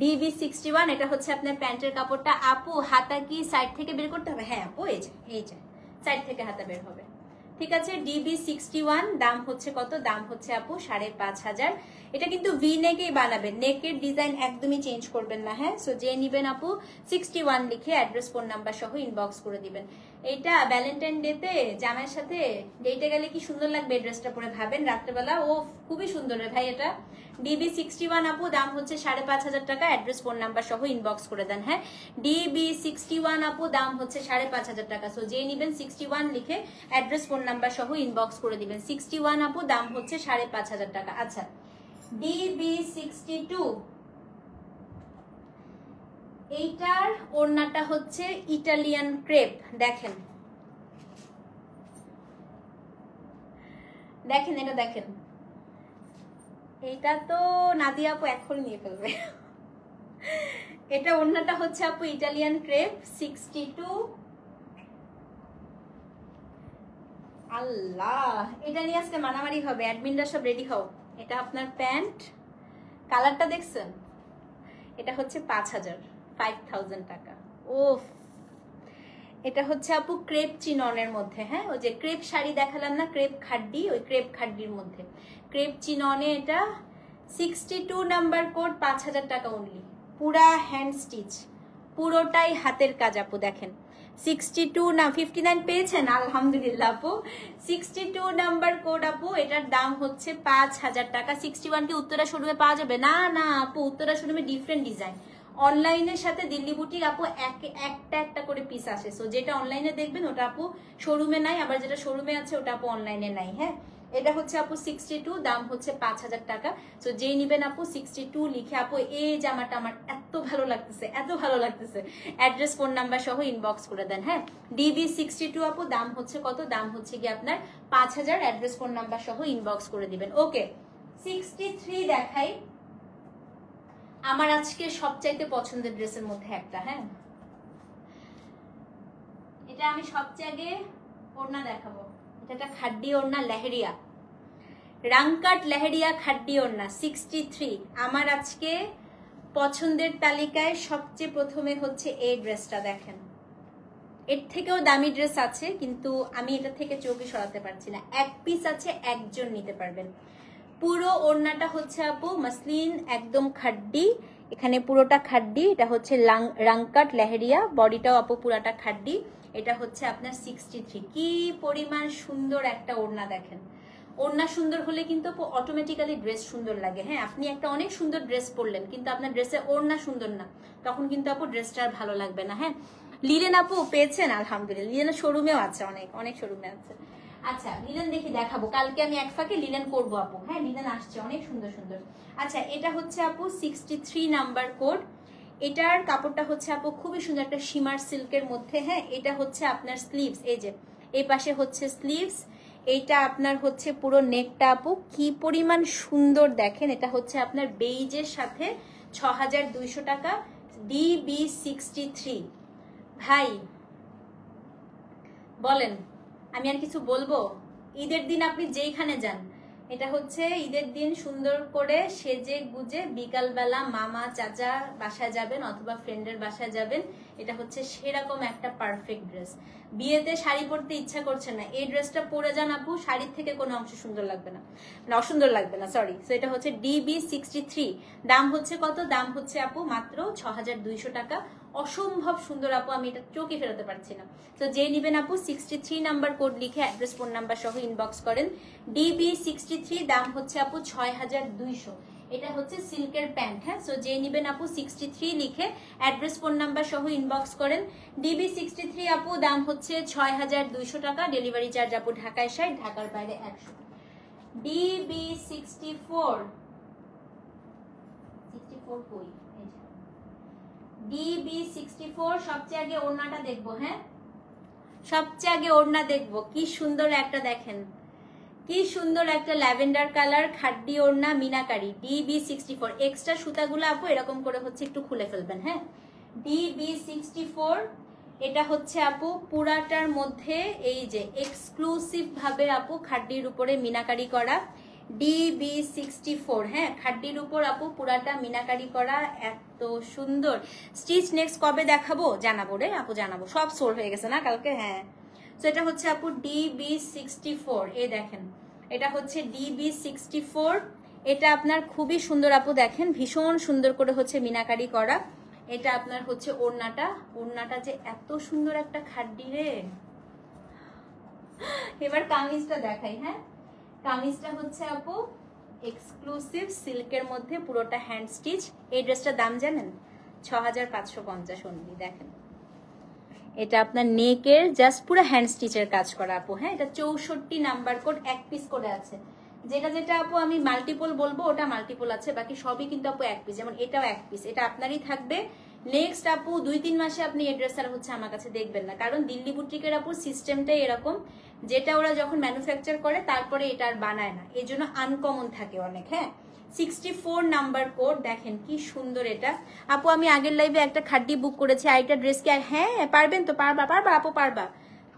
ডিবি 61, এটা হচ্ছে আপনার প্যান্টের কাপড়টা। আপু হাতা কি সাইড থেকে বের করতে হবে? হ্যাঁ আপু, এই যে সাইড থেকে হাতা বের হবে, ঠিক আছে। DB61 দাম হচ্ছে কত? দাম হচ্ছে আপু 5,500। এটা কিন্তু ভি নেকেই বানাবেন, নেকের ডিজাইন একদমই চেঞ্জ করবেন না। হ্যাঁ, সো যে নিবেন আপু 61 লিখে অ্যাড্রেস ফোন নাম্বার সহ ইনবক্স করে দিবেন। এইটা ভ্যালেন্টাইন ডেতে জামাইয়ের সাথে ডেটে গেলে কি সুন্দর লাগবে ড্রেসটা পরে, ভাবেন রাত্রেবেলা। ও খুবই সুন্দর রে ভাই এটা। DB61 আপু দাম হচ্ছে 5,500 টাকা, অ্যাড্রেস ফোন নাম্বার সহ ইনবক্স করে দেন। হ্যাঁ, DB61 আপু দাম হচ্ছে 5,500 টাকা। সো যে নিবেন 61 লিখে অ্যাড্রেস ফোন নাম্বার সহ ইনবক্স করে দিবেন। 61 আপু দাম হচ্ছে 5,500 টাকা। আচ্ছা, DB62 এইটার ওড়নাটা হচ্ছে ইটালিয়ান ক্রেপ। দেখেন দেখেন এটা দেখেন, এটা তো নাদিয়া আপু এখন নিয়ে ফেলবে। এটা ওড়নাটা হচ্ছে আপু ইটালিয়ান ক্রেপ 62। আল্লাহ, এটা নিয়ে আজকে মারামারি হবে, অ্যাডমিনরা সব রেডি হও। এটা আপনার প্যান্ট, কালারটা দেখছেন? এটা হচ্ছে 5,000 টাকা। ওফ, এটা হচ্ছে আপু ক্রেপ চিননের মধ্যে। হ্যাঁ, ওই যে ক্রেপ শাড়ি দেখালাম না, ক্রেপ খাড্ডি, ওই ক্রেপ খাড্ডির মধ্যে ক্রেপ চিননে। এটা 62 নাম্বার কোড, 5,000 টাকা অনলি। পুরা হ্যান্ড স্টিচ, পুরোটাই হাতের কাজ আপু। দেখেন 62 না 59 পেয়েছেন, আলহামদুলিল্লাহ আপু। 62 নাম্বার কোড আপু, এটার দাম হচ্ছে 5,000 টাকা। 61 কি উত্তরা শোরুমে পাওয়া যাবে? না না আপু, উত্তরা শোরুমে ডিফারেন্ট ডিজাইন। অনলাইনের সাথে দিল্লি বুটিক আপু একটা একটা করে পিস আসে। সো যেটা অনলাইনে দেখবেন ওটা আপু শোরুমে নাই, আবার যেটা শোরুমে আছে ওটা আপু অনলাইনে নাই। হ্যাঁ, এটা হচ্ছে আপু 62, দাম হচ্ছে 5,000 টাকা। সো যেই নিবেন আপু 62 লিখে, আপু এই জামাটা আমার এত ভালো লাগতেছে, এত ভালো লাগতেছে, অ্যাড্রেস ফোন নাম্বার সহ ইনবক্স করে দেন। হ্যাঁ, DB62 আপু দাম হচ্ছে কত? দাম হচ্ছে কি আপনার 5,000, অ্যাড্রেস ফোন নাম্বার সহ ইনবক্স করে দিবেন। ওকে, 63 দেখাই, আমার আজকে সবচাইতে পছন্দের ড্রেসের মধ্যে একটা। হ্যাঁ, এটা আমি সবচাইতে ওড়না দেখাবো। এটা খাড্ডি ওড়না, লেহেরিয়া, রাংকাট লেহেরিয়া খাড্ডি ওড়না 63। আমার আজকে পছন্দের তালিকায় সবচেয়ে প্রথমে হচ্ছে এই ড্রেসটা। দেখেন, এর থেকেও দামি ড্রেস আছে, কিন্তু আমি এটা থেকে চোখে সরাতে পারছি না। এক পিস আছে, একজন নিতে পারবেন। পুরো ওড়নাটা হচ্ছে আপু মাসলিন, একদম খাড্ডি, এখানে পুরোটা খাড্ডি। এটা হচ্ছে রাংকাট লেহেরিয়া, বডিটাও আপু পুরাটা খাড্ডি। এটা হচ্ছে আপনার 63। কি পরিমাণ সুন্দর একটা ওড়না দেখেন। ওড়না সুন্দর হলে কিন্তু অটোমেটিক্যালি ড্রেস সুন্দর লাগে। হ্যাঁ, আপনি একটা অনেক সুন্দর ড্রেস পরলেন, কিন্তু আপনার ড্রেসে ওড়না সুন্দর না, তখন কিন্তু আপু ড্রেসটা আর ভালো লাগবে না। হ্যাঁ, লিলেন আপু পেয়েছেন? আলহামদুলিল্লাহ, লিলেনের শোরুমেও আছে, অনেক অনেক শোরুমে আছে। আচ্ছা, লিলেন দেখি দেখাবো, কালকে আমি এক ফাঁকে লিলেন করবো আপু। হ্যাঁ, লিলেন আসছে অনেক সুন্দর সুন্দর। আচ্ছা, এটা হচ্ছে আপু 63 নাম্বার কোড। এটার কাপড়টা হচ্ছে আপু খুবই সুন্দর, একটা শিমার সিল্কের মধ্যে। হ্যাঁ, এটা হচ্ছে আপনার স্লিভস, এই যে এই পাশে হচ্ছে স্লিভস। এইটা আপনার হচ্ছে পুরো নেকটা আপু কি পরিমাণ সুন্দর দেখেন। এটা হচ্ছে আপনার বেইজের সাথে 6,200 টাকা। DB63 ভাই বলেন, আমি আর কিছু বলবো? ঈদের দিন আপনি যেইখানে যান, এটা হচ্ছে ঈদের দিন সুন্দর করে সেজে গুজে বিকালবেলা মামা চাচা বাসায় যাবেন অথবা ফ্রেন্ডের বাসায় যাবেন, এটা হচ্ছে সেরকম একটা পারফেক্ট ড্রেস। বিয়েতে শাড়ি পরতে ইচ্ছা করছে না, এই ড্রেসটা পরে যান আপু, শাড়ির থেকে কোনো অংশ সুন্দর লাগবে না, অসুন্দর লাগবে না, সরি। সো এটা হচ্ছে DB63, দাম হচ্ছে কত? দাম হচ্ছে আপু মাত্র 6,200 টাকা। অসম্ভব সুন্দর আপু, আমি এটা চোখে ফেরাতে পারছি না। তো যে নিবেন আপু 63 নাম্বার কোড লিখে অ্যাড্রেস ফোন নাম্বার সহ ইনবক্স করেন। DB63, দাম হচ্ছে আপু 6,200। এটা হচ্ছে সিল্কের প্যান্ট। হ্যাঁ, সো যে নিবেন আপু 63 লিখে অ্যাড্রেস ফোন নাম্বার সহ ইনবক্স করেন। DB63 আপু দাম হচ্ছে 6,200 টাকা, ডেলিভারি চার্জ আপু ঢাকায় 60, ঢাকার বাইরে 100। DB64 কই? DB64 সবচেয়ে আগে ওড়নাটা দেখবো। হ্যাঁ, সবচেয়ে আগে ওড়না দেখবো। কি সুন্দর একটা দেখেন, কি সুন্দর একটা ল্যাভেন্ডার কালার খাড্ডি ওড়না মিনাকারি। DB64 এক্সট্রা সুতাগুলো আপু এরকম করে হচ্ছে একটু খুলে ফেলবেন। হ্যাঁ, DB64 এটা হচ্ছে আপু পুরাটার মধ্যে এই যে এক্সক্লুসিভ ভাবে আপু খাড্ডির উপরে মিনাকারি করা। DB64, হ্যাঁ, খাড্ডির উপর আপু পুরাটা মিনাকারি করা, এত সুন্দর। স্টিচ নেক্সট কবে দেখাবো জানাবো রে আপু, জানাবো। সব সোল্ড হয়ে গেছে না কালকে? হ্যাঁ, তো এটা হচ্ছে আপু DB64, এই দেখেন এটা হচ্ছে DB64। এটা আপনার খুবই সুন্দর আপু, দেখেন ভীষণ সুন্দর করে হচ্ছে মিনাকারি করা। এটা আপনার হচ্ছে ওড়নাটা যে এত সুন্দর একটা খাড্ডি রে। এবার কামিজটা দেখাই। হ্যাঁ, কামিজটা হচ্ছে আপু এক্সক্লুসিভ সিল্কের মধ্যে, পুরোটা হ্যান্ড স্টিচ। এই ড্রেসটার দাম জানেন 6550 অনলি। দেখেন এটা আপনার নেকের জাস্ট পুরো হ্যান্ড স্টিচের কাজ করা আপু। হ্যাঁ, এটা 64 নাম্বার কোড, এক পিস করে আছে। যেটা আপু আমি মাল্টিপল বলবো ওটা মাল্টিপল আছে, বাকি সবই কিন্তু আপু এক পিস। যেমন এটাও এক পিস, এটা আপনারই থাকবে। নেক্সট আপু 2-3 মাসে আপনি এই ড্রেস আর হচ্ছে আমার কাছে দেখবেন না, কারণ দিল্লি বুটিকের আপু সিস্টেমটাই এরকম, যেটা ওরা যখন ম্যানুফ্যাকচার করে তারপরে এটা আর বানায় না, এই জন্য আনকমন থাকে অনেক। হ্যাঁ, 64 নাম্বার কোড। দেখেন কি সুন্দর এটা আপু। আমি আগের লাইভে একটা খাড্ডি বুক করেছি আইটা ড্রেস কি, আর হ্যাঁ পারবেন তো, পারবা আপু পারবা,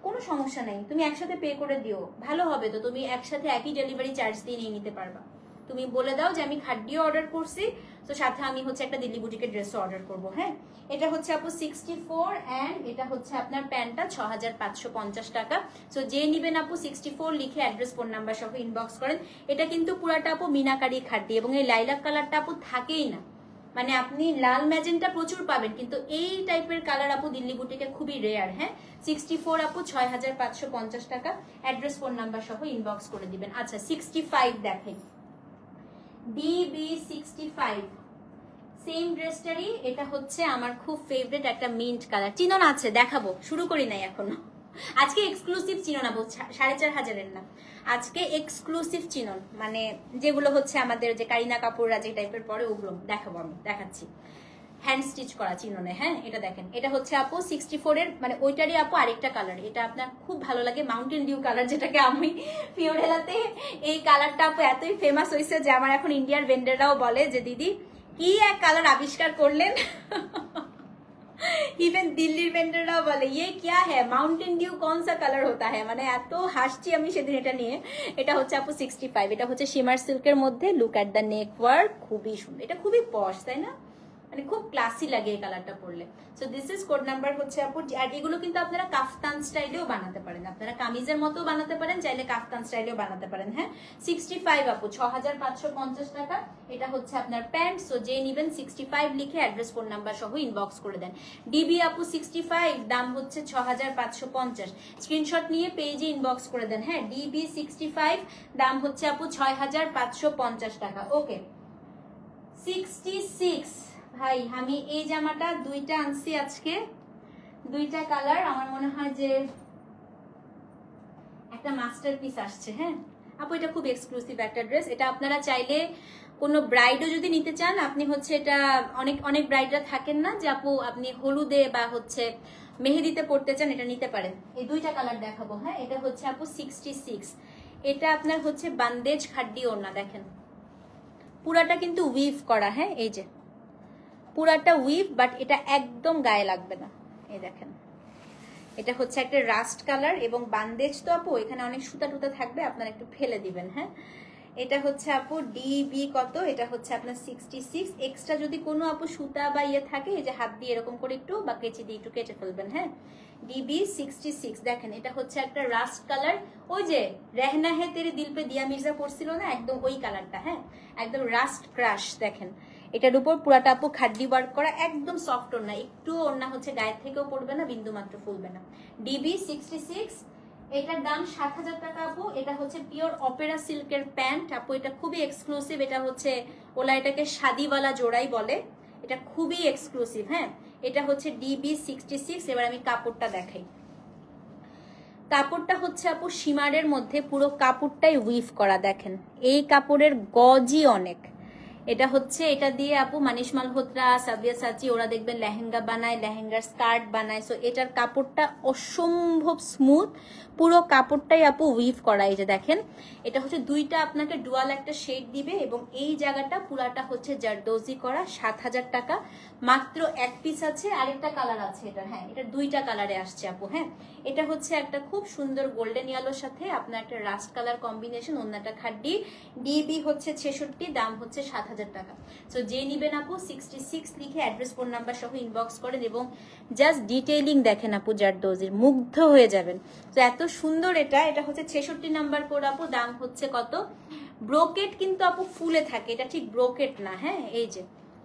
কোনো সমস্যা নেই। তুমি একসাথে পে করে দিও, ভালো হবে তো। তুমি একসাথে একই ডেলিভারি চার্জ দিয়ে নিয়ে নিতে পারবা। তুমি বলে দাও যে আমি খাড্ডিও অর্ডার করছি, তো সাথে আমি হচ্ছে একটা দিল্লি বুটিকের ড্রেসও অর্ডার করবো। হ্যাঁ, এটা হচ্ছে আপু 64 অ্যান্ড এটা হচ্ছে আপনার প্যান্টটা 6550 টাকা। সো যে নিবেন আপু 64 লিখে অ্যাড্রেস ফোন নাম্বার সহ ইনবক্স করেন। এটা কিন্তু পুরাটা আপু মিনাকারি খাড্ডি, এবং এই লাইলাক কালারটা আপু থাকেই না, মানে আপনি লাল ম্যাজেন্টা প্রচুর পাবেন, কিন্তু এই টাইপের কালার আপু দিল্লি বুটিকে খুবই রেয়ার। হ্যাঁ, 64 আপু 6550 টাকা, অ্যাড্রেস ফোন নাম্বার সহ ইনবক্স করে দিবেন। আচ্ছা 65 দেখেন, DB65 সেম ড্রেসটারই। এটা হচ্ছে আমার খুব ফেভারিট একটা মিন্ট কালার। চিনন আছে, দেখাবো, শুরু করি নাই এখনো। আজকে এক্সক্লুসিভ চিনন আপু, 4500 না, আজকে এক্সক্লুসিভ চিনন, মানে যেগুলো হচ্ছে আমাদের যে কারিনা কাপুররা যে টাইপের পরে ওগুলো দেখাবো, আমি দেখাচ্ছি। হ্যান্ড স্টিচ করা চিননে। হ্যাঁ, এটা দেখেন, এটা হচ্ছে আপু 64 এর, মানে ওইটারই আপু আরেকটা কালার। এটা আপনার খুব ভালো লাগে, মাউন্টেন ডিউ কালার, যেটাকে আমি ফিওরেলাতে এই কালারটা আপু এতই ফেমাস হয়েছে যে আমার এখন ইন্ডিয়ার ভেন্ডাররাও বলে যে দিদি কি এক কালার আবিষ্কার করলেন। ইভেন দিল্লির ভেন্ডাররাও বলে ইয়ে কিয়া হ্যাঁ, মাউন্টেন ডিউ কোন সা কালার হতা হ্যাঁ, মানে এত হাসছি আমি সেদিন এটা নিয়ে। এটা হচ্ছে আপু 65, এটা হচ্ছে শিমার সিল্কের মধ্যে। Look at the neck work, খুবই সুন্দর। এটা খুবই পশ, তাই না? মানে খুব ক্লাসি লাগে এই কালারটা পরলে। So this is code number হচ্ছে আপু। আর এগুলো কিন্তু আপনারা কাফতান স্টাইলেও বানাতে পারেন, আপনারা কামিজের মতো বানাতে পারেন, চাইলে কাফতান স্টাইলেও বানাতে পারেন। হ্যাঁ, 65 আপু 6550 টাকা। এটা হচ্ছে আপনার প্যান্ট। সো যে নিবেন 65 লিখে অ্যাড্রেস ফোন নাম্বার সহ ইনবক্স করে দেন। ডিবি আপু 65, দাম হচ্ছে 6550। স্ক্রিনশট নিয়ে পেজে ইনবক্স করে দেন। হ্যাঁ, ডিবি 65, দাম হচ্ছে আপু 6550 টাকা। ওকে, 66 ভাই, আমি এই জামাটা দুইটা আনছি আজকে, দুইটা কালার। আমার মনে হয় যে একটা মাস্টারপিস আসছে। হ্যাঁ আপু, এটা খুব এক্সক্লুসিভ একটা ড্রেস। এটা আপনারা চাইলে কোনো ব্রাইডও যদি নিতে চান, আপনি হচ্ছে এটা অনেক ব্রাইডরা থাকেন না যে আপু আপনি হলুদে বা হচ্ছে মেহেদিতে পড়তে চান, এটা নিতে পারেন। এই দুইটা কালার দেখাবো। হ্যাঁ, এটা হচ্ছে আপু 66। এটা আপনার হচ্ছে বান্দেজ খাড্ডি ওড়না। দেখেন পুরাটা কিন্তু উইভ করা। হ্যাঁ, এই যে পুরাটা উইভ, বাট এটা একদম গায়ে লাগবে না। এই দেখেন, এটা হচ্ছে একটা রাস্ট কালার এবং বান্দেজ তো আপু এখানে অনেক সুতা টুতা থাকবে, আপনারা একটু ফেলে দিবেন। হ্যাঁ, এটা হচ্ছে আপু ডিবি কত, এটা হচ্ছে আপনার 66। এক্সট্রা যদি কোনো আপু সুতা বা ইয়ে থাকে, এই যে হাত দিয়ে এরকম করে একটু বা কেচি দিয়ে একটু কেটে ফেলবেন। হ্যাঁ, ডিবি 66। দেখেন এটা হচ্ছে একটা রাস্ট কালার, ওই যে রেহনা হে তেরে দিল পে দিয়া মির্জা পড়ছিল না, একদম ওই কালারটা। হ্যাঁ, একদম রাস্ট ক্রাশ। দেখেন এটার উপর পুরাটা আপু খাড্ডি ওয়ার্ক করা, একদম সফট ওড়না, একটু ওড়না হচ্ছে গায়ের থেকেও পড়বে না, বিন্দু মাত্র ফুলবে না। ডিবি 66, এটার দাম 7000 টাকা আপু। এটা হচ্ছে পিওর অপেরা সিল্কের প্যান্ট আপু, এটা খুবই এক্সক্লুসিভ। এটা হচ্ছে ওলা এটাকে শাদিওয়ালা জোড়াই বলে, এটা খুবই এক্সক্লুসিভ। হ্যাঁ, এটা হচ্ছে ডিবি 66। এবার আমি কাপড়টা দেখাই। কাপড়টা হচ্ছে আপু শিমারের মধ্যে, পুরো কাপড়টাই উইভ করা। দেখেন এই কাপড়ের গজই অনেক। এটা হচ্ছে, এটা দিয়ে আপু মানিশ মালহোত্রা, সাবিয়াসাচি ওরা দেখবেন লেহেঙ্গা বানায়, লেহেঙ্গার স্কার্ট বানায়। সো এটার কাপড়টা অসম্ভব স্মুথ, পুরো কাপড়টাই আপু উইভ করা। এই যে দেখেন, এটা হচ্ছে দুইটা আপনাকে ডুয়াল একটা শেড দিবে, এবং এই জায়গাটা পুরাটা হচ্ছে জারদোজি করা। 7000 টাকা মাত্র। এক পিস আছে, আরেকটা কালার আছে এটা। হ্যাঁ, এটা দুইটা কালারে আসছে আপু। হ্যাঁ, এটা হচ্ছে একটা খুব সুন্দর গোল্ডেন ইয়েলোর সাথে আপনার একটা রাস্ট কালার কম্বিনেশন, অন্যটা খাড্ডি। ডিবি হচ্ছে 66, দাম হচ্ছে 7000 7,000 টাকা। সো যে নিবেন আপু 66 লিখে অ্যাড্রেস ফোন নাম্বার সহ ইনবক্স করেন এবং জাস্ট ডিটেইলিং দেখেন আপু জারদৌজির, মুগ্ধ হয়ে যাবেন। তো এত সুন্দর এটা হচ্ছে 66 নাম্বার কোড আপু, দাম হচ্ছে কত? ব্রোকেট কিন্তু আপু ফুলে থাকে, এটা ঠিক ব্রোকেট না, হ্যাঁ এই যে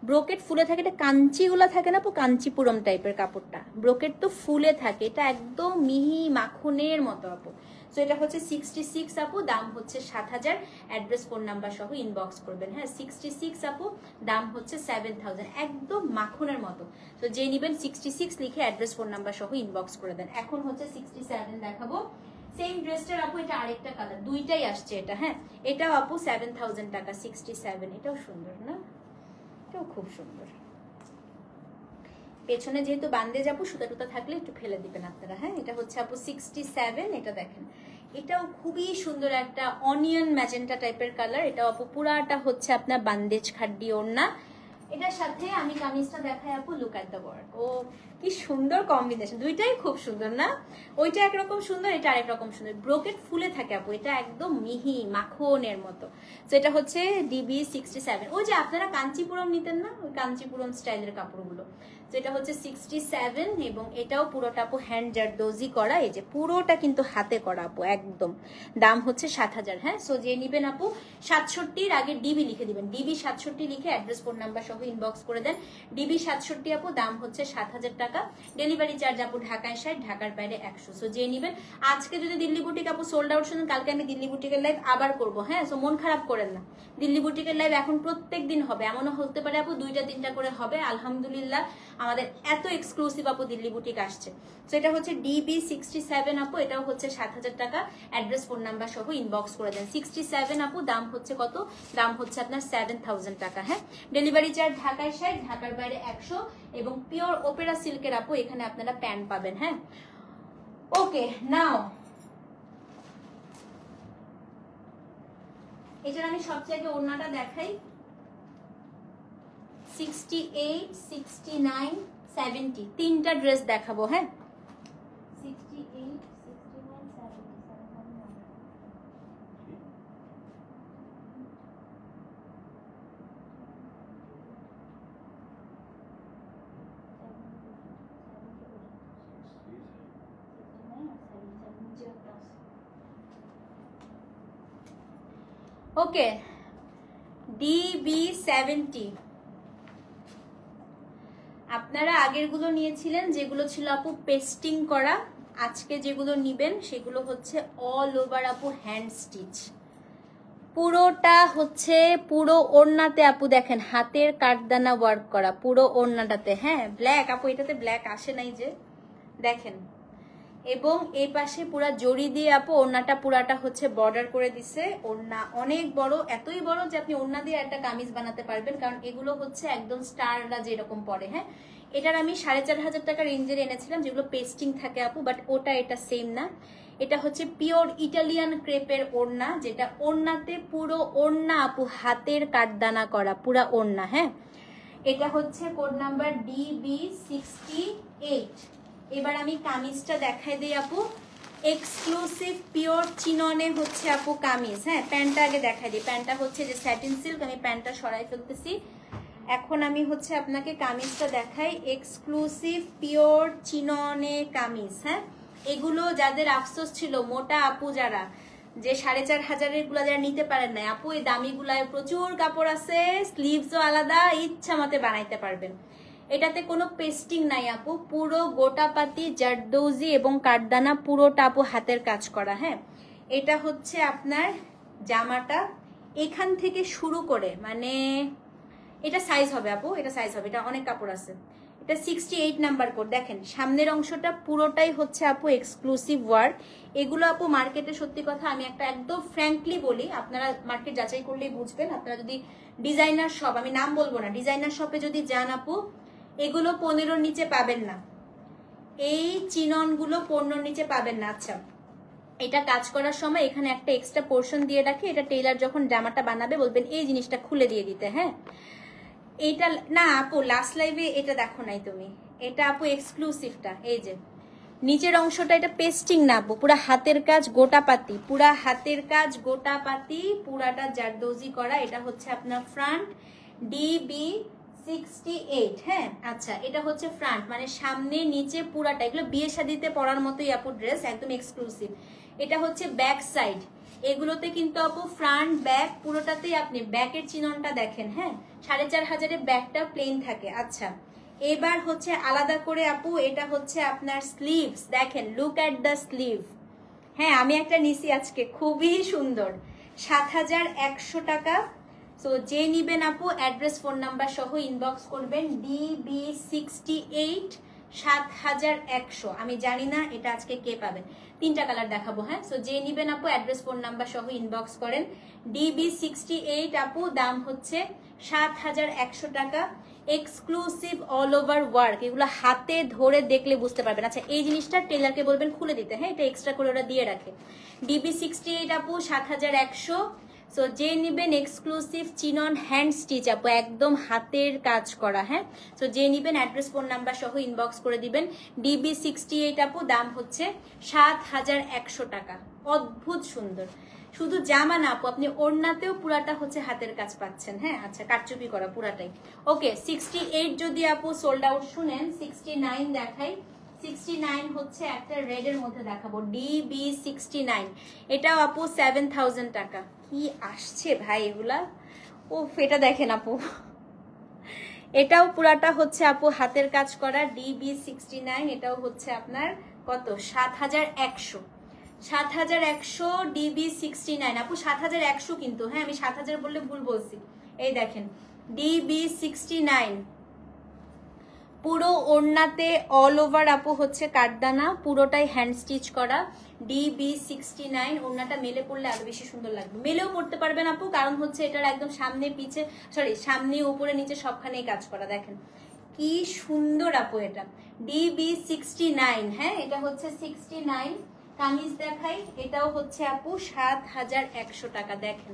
ব্রোকেট ফুলে থাকে, এটা কাঞ্চিগুলো থাকে না আপু, কাঞ্চিপুরম টাইপের কাপড়টা, ব্রোকেট তো ফুলে থাকে, এটা একদম মিহি মাখনের মতো আপু। সো এটা হচ্ছে 66 আপু, দাম হচ্ছে 7,000, অ্যাড্রেস ফোন নাম্বার সহ ইনবক্স করবেন। হ্যাঁ 66 আপু, দাম হচ্ছে 7,000, একদম মাখনের মতো। তো যে নিবেন 66 লিখে অ্যাড্রেস ফোন নাম্বার সহ ইনবক্স করে দেন। এখন হচ্ছে 67 দেখাবো, সেম ড্রেসটার আপু, এটা আরেকটা কালার, দুইটাই আসছে এটা। হ্যাঁ এটাও আপু 7,000 টাকা, 67, এটাও সুন্দর না, এটাও খুব সুন্দর। পেছনে যেহেতু বান্ধে যাবো, সুতা টুতা থাকলে একটু ফেলে দিবেন আপনারা। হ্যাঁ এটা হচ্ছে আপু 67, এটা দেখেন, এটাও খুবই সুন্দর একটা অনিয়ন ম্যাজেন্টা টাইপের কালার। এটাও আপু পুরাটা হচ্ছে আপনার বান্দেজ খাড্ডি ওড়না, এটার সাথে আমি কামিজটা দেখাই আপু, লুক এট দ্য ওয়ার্ক। ও কি সুন্দর কম্বিনেশন, দুইটাই খুব সুন্দর না? ওইটা একরকম সুন্দর, এটা আরেক রকম সুন্দর, ব্রোকেট ফুলে থাকে আপু, এটা একদম মিহি মাখনের মতো। তো এটা হচ্ছে ডিবি 67। ওই যে আপনারা কাঞ্চিপুরম নিতেন না, ওই কাঞ্চিপুরম স্টাইলের কাপড়গুলো। তো এটা হচ্ছে 67 এবং এটাও পুরোটা আপু হ্যান্ড জারদৌজি করা, এই যে পুরোটা কিন্তু হাতে করা আপু একদম, দাম হচ্ছে 7,000। হ্যাঁ সো যে নিবেন আপু 67-র আগে ডিবি লিখে দিবেন, ডিবি 67 লিখে অ্যাড্রেস ফোন নাম্বার সহ ইনবক্স করে দেন। ডিবি 67 আপু, দাম হচ্ছে 7,000 টাকা, ডেলিভারি চার্জ আপু ঢাকায় 60, ঢাকার বাইরে 100। সো যে নিবেন, আজকে যদি দিল্লি বুটিক আপু সোল্ড আউট শুনুন, কালকে আমি দিল্লি বুটিকের লাইভ আবার করবো। হ্যাঁ সো মন খারাপ করেন না, দিল্লি বুটিকের লাইভ এখন প্রত্যেক দিন হবে, এমনও হতে পারে আপু 2টা-3টা করে হবে। আলহামদুলিল্লাহ আমাদের এত এক্সক্লুসিভ আপু দিল্লি বুটিক আসছে। তো এটা হচ্ছে ডিবি 67 আপু, এটাও হচ্ছে 7,000 টাকা, অ্যাড্রেস ফোন নাম্বার সহ ইনবক্স করে দেন। 67 আপু, দাম হচ্ছে কত? দাম হচ্ছে আপনার 7,000 টাকা। হ্যাঁ ডেলিভারি চার্জ ঢাকায় 60, ঢাকার বাইরে 100 এবং পিওর ওপেরা সিল্কের আপু এখানে আপনারা প্যান্ট পাবেন। হ্যাঁ ওকে নাও, এটার আমি সবচেয়ে আগে ওড়নাটা দেখাই। 68, 69, 70 তিনটা ড্রেস দেখাবো। হ্যাঁ 68, 69, 70। ওকে ডিবি 70, আপনারা আগের গুলো নিয়েছিলেন যেগুলো ছিল আপু পেস্টিং করা, আজকে যেগুলো নিবেন সেগুলো হচ্ছে অল ওভার আপু হ্যান্ড স্টিচ, পুরোটা হচ্ছে পুরো ওড়নাতে আপু দেখেন হাতের কাঠদানা ওয়ার্ক করা পুরো ওড়নাটাতে। হ্যাঁ ব্ল্যাক আপু, এটাতে ব্ল্যাক আসে নাই যে দেখেন, এবং এই পাশে পুরা জড়ি দিয়ে আপু ওড়নাটা পুরাটা হচ্ছে বর্ডার করে দিছে। ওড়না অনেক বড়, এতই বড় যে আপনি ওড়না দিয়ে একটা কামিজ বানাতে পারবেন, কারণ এগুলো হচ্ছে একদম স্টাররা যেরকম পরে। হ্যাঁ এটার আমি 4,500 টাকা রেঞ্জের এনেছিলাম, যেগুলো পেস্টিং থাকে আপু, বাট ওটা এটা সেম না, এটা হচ্ছে পিওর ইটালিয়ান ক্রেপের ওড়না, যেটা ওড়নাতে পুরো ওড়না আপু হাতের কাঠদানা করা পুরা ওড়না। হ্যাঁ এটা হচ্ছে কোড নাম্বার ডিবি 68। এবার আমি কামিজটা দেখাই দিই আপু, এক্সক্লুসিভ পিওর চিননে হচ্ছে আপু কামিজ। হ্যাঁ প্যান্টটা আগে দেখাই দিই, প্যান্টটা হচ্ছে যে স্যাটিন সিল্ক, আমি প্যান্টটা সরাই ফেলতেছি। এখন আমি হচ্ছে আপনাকে কামিজটা দেখাই, এক্সক্লুসিভ পিওর চিননে কামিজ। হ্যাঁ এগুলো যাদের আফসোস ছিল মোটা আপু যারা, যে 4,500 গুলা যারা নিতে পারেন না আপু, এই দামি গুলায় প্রচুর কাপড় আছে, স্লিভসও আলাদা, ইচ্ছা মতে বানাইতে পারবেন। এটাতে কোনো পেস্টিং নাই আপু, পুরো গোটাপাতি জারদৌজি এবং কাঠদানা পুরোটা আপু হাতের কাজ করা। হ্যাঁ এটা হচ্ছে আপনার জামাটা এখান থেকে শুরু করে, মানে এটা সাইজ হবে আপু, এটা সাইজ হবে, এটা অনেক কাপড় আছে। এটা 68 নাম্বার কোড, দেখেন সামনের অংশটা পুরোটাই হচ্ছে আপু এক্সক্লুসিভ ওয়ার্ক। এগুলো আপু মার্কেটে সত্যি কথা আমি একটা একদম ফ্র্যাঙ্কলি বলি, আপনারা মার্কেট যাচাই করলেই বুঝবেন। আপনারা যদি ডিজাইনার শপ, আমি নাম বলবো না, ডিজাইনার শপে যদি যান আপু, এগুলো 15-র নিচে পাবেন না, এই চিননগুলো 15-র নিচে পাবেন না। আচ্ছা এটা কাজ করার সময় এখানে একটা এক্সট্রা পোর্শন দিয়ে রাখে, এটা টেইলার যখন জামাটা বানাবে বলবেন এই জিনিসটা খুলে দিয়ে দিতে। হ্যাঁ এইটা না আপু লাস্ট লাইভে এটা দেখো নাই তুমি, এটা আপু এক্সক্লুসিভটা, এই যে নিচের অংশটা এটা পেস্টিং না আপু, পুরা হাতের কাজ গোটাপাতি, পুরা হাতের কাজ গোটাপাতি, পুরাটা জারদৌজি করা। এটা হচ্ছে আপনার ফ্রন্ট DB68। হ্যাঁ আচ্ছা, এটা হচ্ছে ফ্রন্ট মানে সামনে নিচে পুরাটা, এগুলো বিয়ে শাদিতে পরার মতোই আপু ড্রেস, একদম এক্সক্লুসিভ। এটা হচ্ছে ব্যাক সাইড, এগুলোতে কিন্তু আপু ফ্রন্ট ব্যাক পুরোটাতেই আপনি ব্যাকের চিননটা দেখেন। হ্যাঁ 4500 ব্যাকটা প্লেন থাকে। আচ্ছা এবার হচ্ছে আলাদা করে আপু এটা হচ্ছে আপনার স্লিভস, দেখেন লুক অ্যাট দ্য স্লিভ। হ্যাঁ আমি একটা নিছি আজকে, খুবই সুন্দর, 7100 টাকা। সো যে নিবেন আপু অ্যাড্রেস ফোন নাম্বার সহ ইনবক্স করবেন DB68 7100। আমি জানি না এটা আজকে কে পাবেন, 3টা কালার দেখাবো। হ্যাঁ সো যে নিবেন আপু অ্যাড্রেস ফোন নাম্বার সহ ইনবক্স করেন। DB68 আপু দাম হচ্ছে 7100 টাকা, এক্সক্লুসিভ অল ওভার ওয়ার্ক, এগুলো হাতে ধরে দেখলে বুঝতে পারবেন। আচ্ছা এই জিনিসটা টেলারকে বলবেন খুলে দিতে, হ্যাঁ এটা এক্সট্রা করে ওরা দিয়ে রাখে। DB68 আপু 7100। সো যে নিবেন এক্সক্লুসিভ চিনন হ্যান্ড স্টিচ আপু, একদম হাতের কাজ করা। হ্যাঁ সো যে নিবেন অ্যাড্রেস ফোন নাম্বার সহ ইনবক্স করে দিবেন। DB68 আপু দাম হচ্ছে 7100 টাকা, অদ্ভুত সুন্দর। শুধু জামা না আপু, আপনি ওড়নাতেও পুরাটা হচ্ছে হাতের কাজ পাচ্ছেন। হ্যাঁ আচ্ছা কারচুপি করা পুরাটাই। ওকে 68 যদি আপু সোল্ড আউট শুনেন, 69 দেখাই। 69 হচ্ছে একটা রেড এর মধ্যে দেখাবো, DB69। এটাও আপু 7000 টাকা। কি আসছে ভাই এগুলা, ও এটা দেখেন আপু, এটাও পুরাটা হচ্ছে আপু হাতের কাজ করা, DB69। এটাও হচ্ছে আপনার কত, 7100। 7100 DB69 আপু, 7100 কিন্তু। হ্যাঁ আমি 7000 বললে ভুল বলছি। এই দেখেন DB69 পুরো ওড়নাতে অল ওভার আপু হচ্ছে কাঠদানা, পুরোটাই হ্যান্ড স্টিচ করা। DB69 ওড়নাটা মেলে পড়লে আরো বেশি সুন্দর লাগবে, মেলেও পড়তে পারবেন আপু, কারণ হচ্ছে এটার একদম সামনে পিছে সামনে উপরে নিচে সবখানেই কাজ করা। দেখেন কি সুন্দর আপু এটা, DB69। হ্যাঁ এটা হচ্ছে 69। কামিজ দেখাই, এটাও হচ্ছে আপু 7100 টাকা। দেখেন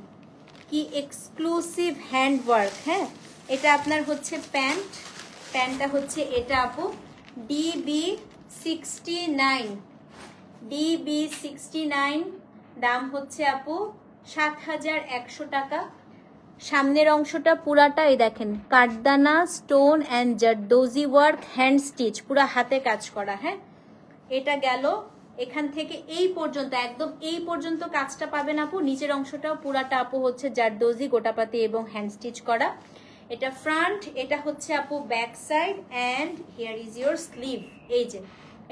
কি এক্সক্লুসিভ হ্যান্ড ওয়ার্ক। হ্যাঁ এটা আপনার হচ্ছে প্যান্ট, প্যান্টটা হচ্ছে এটা আপু DB69। DB69 দাম হচ্ছে আপু 7100 টাকা। সামনের অংশটা পুরাটা এই দেখেন কাঠদানা stone and zardozi work hand stitch, পুরা হাতে কাজ করা। হ্যাঁ এটা গেল এখান থেকে এই পর্যন্ত, একদম এই পর্যন্ত কাজটা পাবেন আপু। নিচের অংশটাও পুরাটা আপু হচ্ছে জারদৌজি গোটাপাতি এবং হ্যান্ড স্টিচ করা। এটা ফ্রন্ট, এটা হচ্ছে আপু back side, and here is your sleeve. এই যে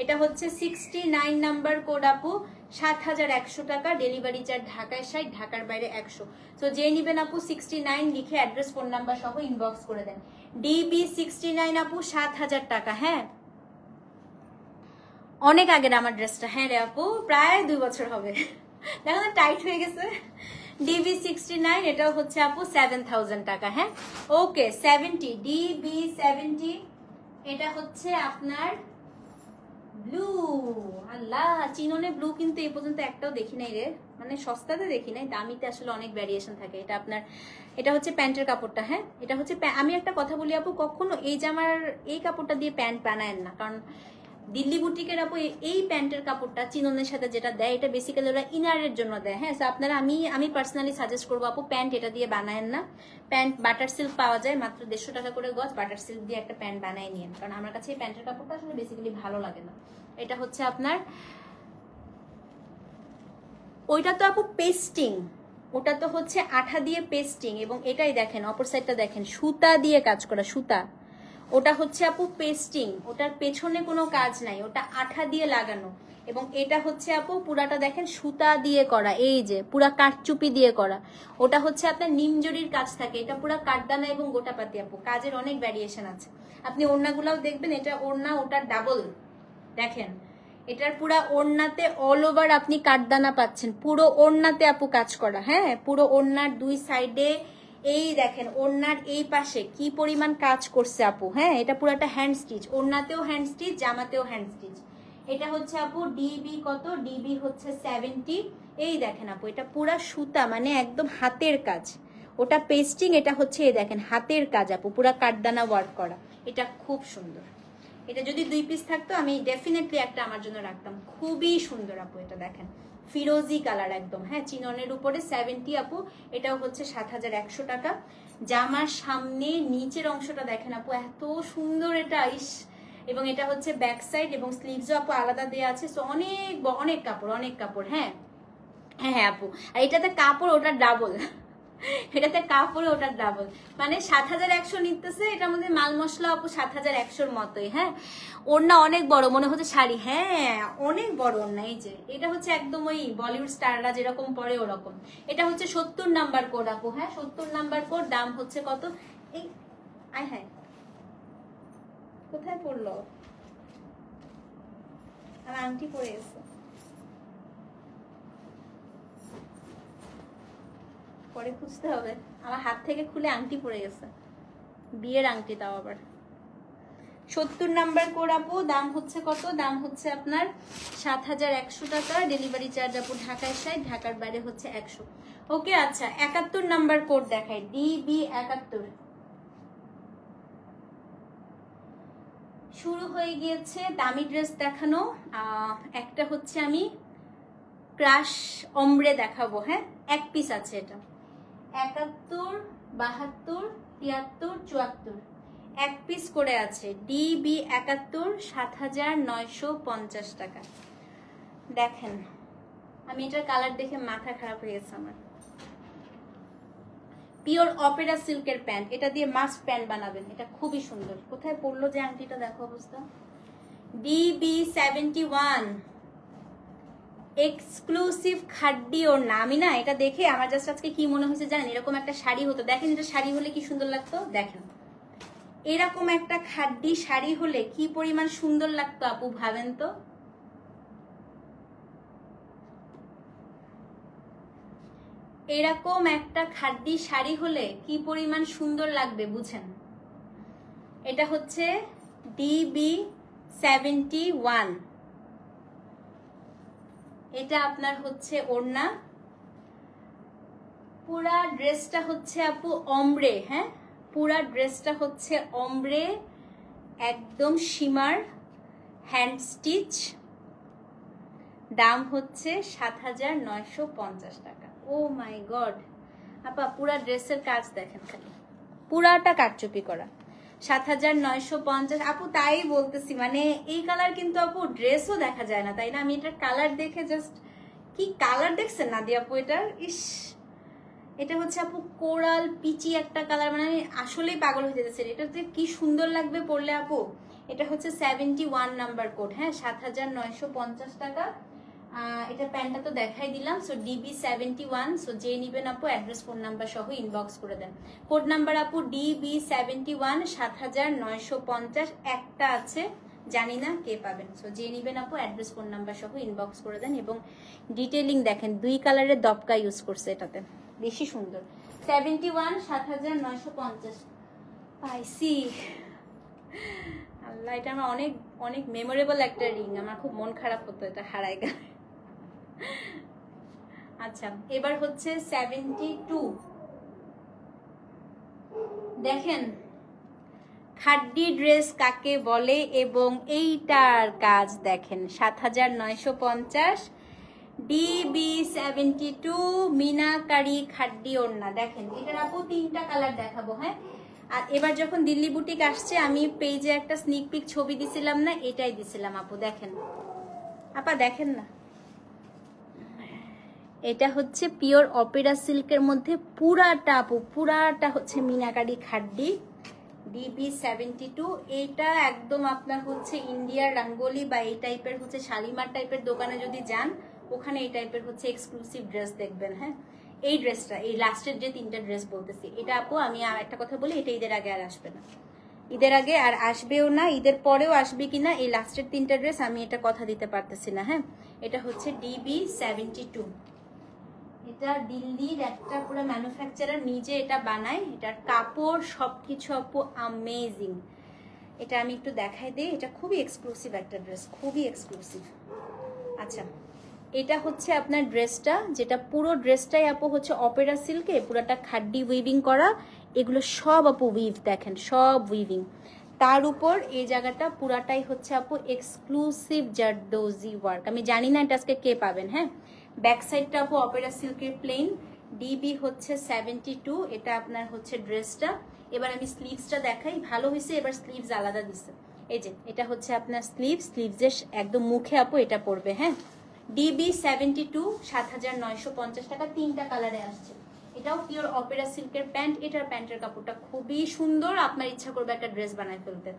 এটা হচ্ছে 69 নাম্বার কোড আপু, 7100 টাকা। ডেলিভারি চার্জ ঢাকায় 60, ঢাকার বাইরে 100। তো যে নিবেন আপু 69 লিখে অ্যাড্রেস ফোন নাম্বার সহ ইনবক্স করে দেন। DB69 আপু 7000 টাকা। হ্যাঁ অনেক আগের আমার ড্রেসটা। হ্যাঁ রে আপু প্রায় 2 বছর হবে, দেখো না টাইট হয়ে গেছে। DB69 এটাও হচ্ছে আপু 7000 টাকা। হ্যাঁ ওকে 70 DB70 এটা হচ্ছে আপনার ব্লু। আল্লাহ চিননে ব্লু কিন্তু এই পর্যন্ত একটাও দেখি নাই রে, মানে সস্তাতে দেখি নাই, দামিতে আসলে অনেক ভ্যারিয়েশন থাকে। এটা আপনার এটা হচ্ছে প্যান্টের কাপড়টা। হ্যাঁ এটা হচ্ছে আমি একটা কথা বলি আপু, কখনো এই জামার এই কাপড়টা দিয়ে প্যান্ট বানায়েন না, কারণ দিল্লি বুটিকের আপু এই প্যান্টের কাপড়টা চিননের সাথে যেটা দেয় এটা বেসিক্যালি ওরা ইনারের জন্য দেয়। হ্যাঁ আপনারা আমি পার্সোনালি সাজেস্ট করবো আপু প্যান্ট এটা দিয়ে বানায়েন না। প্যান্ট বাটার সিল্ক পাওয়া যায় মাত্র 150 টাকা করে গজ, বাটার সিল্ক দিয়ে একটা প্যান্ট বানায় নিয়েন, কারণ আমার কাছে এই প্যান্টের কাপড়টা আসলে বেসিক্যালি ভালো লাগে না। এটা হচ্ছে আপনার, ওইটা তো আপু পেস্টিং, ওটা তো হচ্ছে আঠা দিয়ে পেস্টিং, এবং এটাই দেখেন অপর সাইডটা দেখেন সুতা দিয়ে কাজ করা, সুতা। ওটা হচ্ছে আপু পেস্টিং, ওটার পেছনে কোনো কাজ নাই, ওটা আঠা দিয়ে লাগানো। এবং এটা হচ্ছে আপু পুরাটা দেখেন সুতা দিয়ে করা, এই যে পুরা কাঠচুপি দিয়ে করা। ওটা হচ্ছে আপনার নিমজরির কাজ থাকে, এটা পুরা কাঠদানা এবং গোটাপাতি আপু, কাজের অনেক ভ্যারিয়েশন আছে। আপনি ওড়নাগুলাও দেখবেন, এটা ওড়না ওটা ডাবল। দেখেন এটার পুরা ওড়নাতে অল ওভার আপনি কাঠদানা পাচ্ছেন, পুরো ওড়নাতে আপু কাজ করা। হ্যাঁ পুরো ওড়নার দুই সাইডে এই দেখেন ওড়নার এই পাশে কি পরিমাণ কাজ করছে আপু। হ্যাঁ এটা পুরাটা হ্যান্ড স্টিচ, ওড়নাতেও হ্যান্ড স্টিচ, জামাতেও হ্যান্ড স্টিচ। এটা হচ্ছে আপু ডিবি কত, ডিবি হচ্ছে 70। এই দেখেন আপু এটা পুরা সুতা, মানে একদম হাতের কাজ, ওটা পেস্টিং, এটা হচ্ছে এই দেখেন হাতের কাজ আপু, পুরা কাঠদানা ওয়ার্ক করা। এটা খুব সুন্দর, এটা যদি 2 পিস থাকতো আমি ডেফিনেটলি একটা আমার জন্য রাখতাম। খুবই সুন্দর আপু, এটা দেখেন ফিরোজি কালার একদম, হ্যাঁ চিননের উপরে 70 আপু, এটাও হচ্ছে 7100 টাকা। জামার সামনে নিচের অংশটা দেখেন আপু এত সুন্দর, এটা ইস। এবং এটা হচ্ছে ব্যাক সাইড এবং স্লিভসও আপু আলাদা দেওয়া আছে। সো অনেক অনেক কাপড়, অনেক কাপড়। হ্যাঁ হ্যাঁ হ্যাঁ আপু, আর এটাতে কাপড় ওটা ডাবল, এটাতে কাপড় ওটা ডাবল, মানে 7100 নিতেছে। এটার মধ্যে মাল মশলা আপু 7100-র মতোই। হ্যাঁ ওড়না অনেক বড়, মনে হচ্ছে শাড়ি। হ্যাঁ অনেক বড় ওড়না। এই যে এটা হচ্ছে একদম ওই বলিউড স্টাররা যেরকম পরে ওরকম। এটা হচ্ছে 70 নাম্বার কোড আপু। হ্যাঁ 70 নাম্বার কোড। দাম হচ্ছে কত? এই আয় হ্যাঁ কোথায় পড়লো? আমার আংটি পরে গেছে, পরে খুঁজতে হবে। আমার হাত থেকে খুলে আংটি পড়ে গেছে, বিয়ের আংটি, তাও আবার 70 নাম্বার কোড আপু। দাম হচ্ছে কত? দাম হচ্ছে আপনার 7100 টাকা। ডেলিভারি চার্জ আপু ঢাকায় 60, ঢাকার বাইরে হচ্ছে 100। ওকে আচ্ছা 71 নাম্বার কোড দেখাই, DB71। শুরু হয়ে গিয়েছে দামি ড্রেস দেখানো। একটা হচ্ছে আমি ক্রাশ অমরে দেখাবো। হ্যাঁ এক পিস আছে এটা, 71, 72, 73, 74 এক পিস করে আছে। DB71 7950 টাকা। দেখেন আমি এটার কালার দেখে মাথা খারাপ হয়ে গেছে আমার। পিওর অপেরা সিল্কের প্যান্ট, এটা দিয়ে মাস্ট প্যান্ট বানাবেন, এটা খুবই সুন্দর। কোথায় পড়লো যে আংটিটা, দেখো অবস্থা। DB71 এক্সক্লুসিভ খাড্ডি ওর না। আমি না এটা দেখে আমার জাস্ট আজকে কি মনে হয়েছে জানেন, এরকম একটা শাড়ি হতো। দেখেন এটা শাড়ি হলে কি সুন্দর লাগতো, দেখেন এরকম একটা খাড্ডি শাড়ি হলে কি পরিমাণ সুন্দর লাগতো আপু, ভাবেন তো। এরকম একটা খাড্ডি শাড়ি হলে কি পরিমাণ সুন্দর লাগবে বুঝেন। এটা হচ্ছে DB71, এটা আপনার হচ্ছে ওড়না। পুরা ড্রেসটা হচ্ছে আপু অমরে। হ্যাঁ পুরা ড্রেসটা হচ্ছে অমরে, একদম শিমার, হ্যান্ড স্টিচ। দাম হচ্ছে 7950 টাকা। ও মাই গড আপা, পুরা ড্রেসের কাজ দেখেন, খালি পুরাটা কারচুপি করা। 7950 আপু, তাই বলতেছি, মানে এই কালার কিন্তু আপু ড্রেসও দেখা যায় না, তাই না? আমি এটার কালার দেখে জাস্ট, কি কালার দেখছেন নাদিয়া আপু এটার, ইস। এটা হচ্ছে আপু কোরাল পিচি একটা কালার, মানে আসলেই পাগল হয়ে যেতেছে। এটা যে কি সুন্দর লাগবে পরলে আপু। এটা হচ্ছে 71 নাম্বার কোড। হ্যাঁ 7950 টাকা। এটা প্যান্টটা তো দেখাই দিলাম। So DB71। সো যে নিবেন আপু অ্যাড্রেস ফোন নাম্বার সহ ইনবক্স করে দেন। কোড নাম্বার আপু DB71 7950। একটা আছে, জানি না কে পাবেন। সো যে নিবেন আপু অ্যাড্রেস ফোন নাম্বার সহ ইনবক্স করে দেন। এবং ডিটেইলিং দেখেন, 2 কালারের দপকা ইউজ করছে এটাতে, বেশি সুন্দর। 71 7950 পাইছি। আল্লাহ, এটা আমার অনেক অনেক মেমোরেবল একটা রিং। আমার খুব মন খারাপ হতো এটা হারাই গেল। আচ্ছা এবার হচ্ছে 72। দেখেন খাড্ডি ড্রেস কাকে বলে এবং এইটার কাজ দেখেন। 7950 DB72 মিনাকারি খাড্ডি ওড়না। দেখেন এটার আপু 3টা কালার দেখাবো। হ্যাঁ আর এবার যখন দিল্লি বুটিক আসছে, আমি পেজে একটা স্নিক পিক ছবি দিছিলাম না, এটাই দিছিলাম আপু। দেখেন আপা, দেখেন না, এটা হচ্ছে পিওর অপেরা সিল্কের মধ্যে পুরাটা আপু, পুরাটা হচ্ছে মিনাকারি খাড্ডি। DB72 এইটা একদম আপনার হচ্ছে ইন্ডিয়ার রঙ্গোলি বা এই টাইপের হচ্ছে শালিমার টাইপের দোকানে যদি যান, ওখানে এই টাইপের হচ্ছে এক্সক্লুসিভ ড্রেস দেখবেন। হ্যাঁ এই ড্রেসটা, এই লাস্টের যে 3টা ড্রেস বলতেছি, এটা আপু আমি আর একটা কথা বলি, এটা ঈদের আগে আর আসবে না, ঈদের আগে আর আসবেও না, ঈদের পরেও আসবে কিনা এই লাস্টের 3টা ড্রেস আমি এটা কথা দিতে পারতেছি না। হ্যাঁ এটা হচ্ছে DB72। এটা দিল্লির একটা পুরো ম্যানুফ্যাকচারার নিজে এটা বানায়, এটার কাপড় সবকিছু আপু অ্যামেজিং। এটা আমি একটু দেখাই দিই, এটা খুবই এক্সক্লুসিভ একটা ড্রেস, খুবই এক্সক্লুসিভ। আচ্ছা এটা হচ্ছে আপনার ড্রেসটা, যেটা পুরো ড্রেসটাই আপু হচ্ছে অপেরা সিল্কে পুরোটা খাড্ডি উইভিং করা। এগুলো সব আপু উইভ, দেখেন সব উইভিং। তার উপর এই জায়গাটা পুরাটাই হচ্ছে আপু এক্সক্লুসিভ জারদোজি ওয়ার্ক। আমি জানি না এটা আজকে কে পাবেন। হ্যাঁ, ব্যাক সাইডটা আপু অপেরা সিল্কের প্লেন, ডিবি হচ্ছে 72, এটা আপনার হচ্ছে ড্রেসটা। এবার আমি স্লিভসটা দেখাই, ভালো হয়েছে এবার স্লিভস আলাদা দিচ্ছে। এই যে এটা হচ্ছে আপনার স্লিভসের একদম মুখে আপু এটা পড়বে। হ্যাঁ, ডিবি 72, 7950 টাকা, 3টা কালারে আসছে। এটাও পিওর অপেরা সিল্কের প্যান্ট, এটার প্যান্টের কাপড়টা খুবই সুন্দর, আপনার ইচ্ছা করবে একটা ড্রেস বানায় ফেলতে।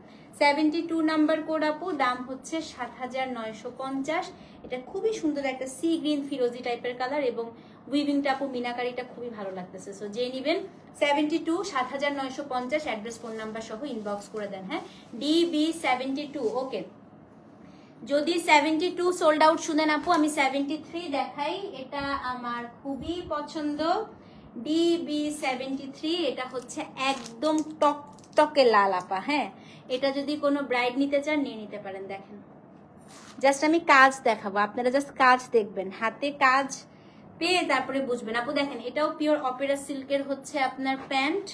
72 নাম্বার কোড আপু, দাম হচ্ছে 7950। এটা খুবই সুন্দর একটা সি গ্রিন ফিরোজি টাইপের কালার এবং উইভিংটা আপু মিনাকারিটা খুবই ভালো লাগতেছে। সো যে নিবেন 72 7950, অ্যাড্রেস ফোন নাম্বার সহ ইনবক্স করে দেন। হ্যাঁ, ডিবি 72। ওকে, যদি 72 সোল্ড আউট শুনেন আপু, আমি 73 দেখাই, এটা আমার খুবই পছন্দ। ডিবি 73, এটা হচ্ছে একদম টকটকে লাল আপা। হ্যাঁ, এটা যদি কোনো ব্রাইড নিতে চান নিয়ে নিতে পারেন। দেখেন জাস্ট আমি কাজ দেখাবো, আপনারা জাস্ট কাজ দেখবেন, হাতে কাজ পেয়ে তারপরে বুঝবেন আপু। দেখেন এটাও পিওর অপেরা সিল্কের হচ্ছে আপনার প্যান্ট,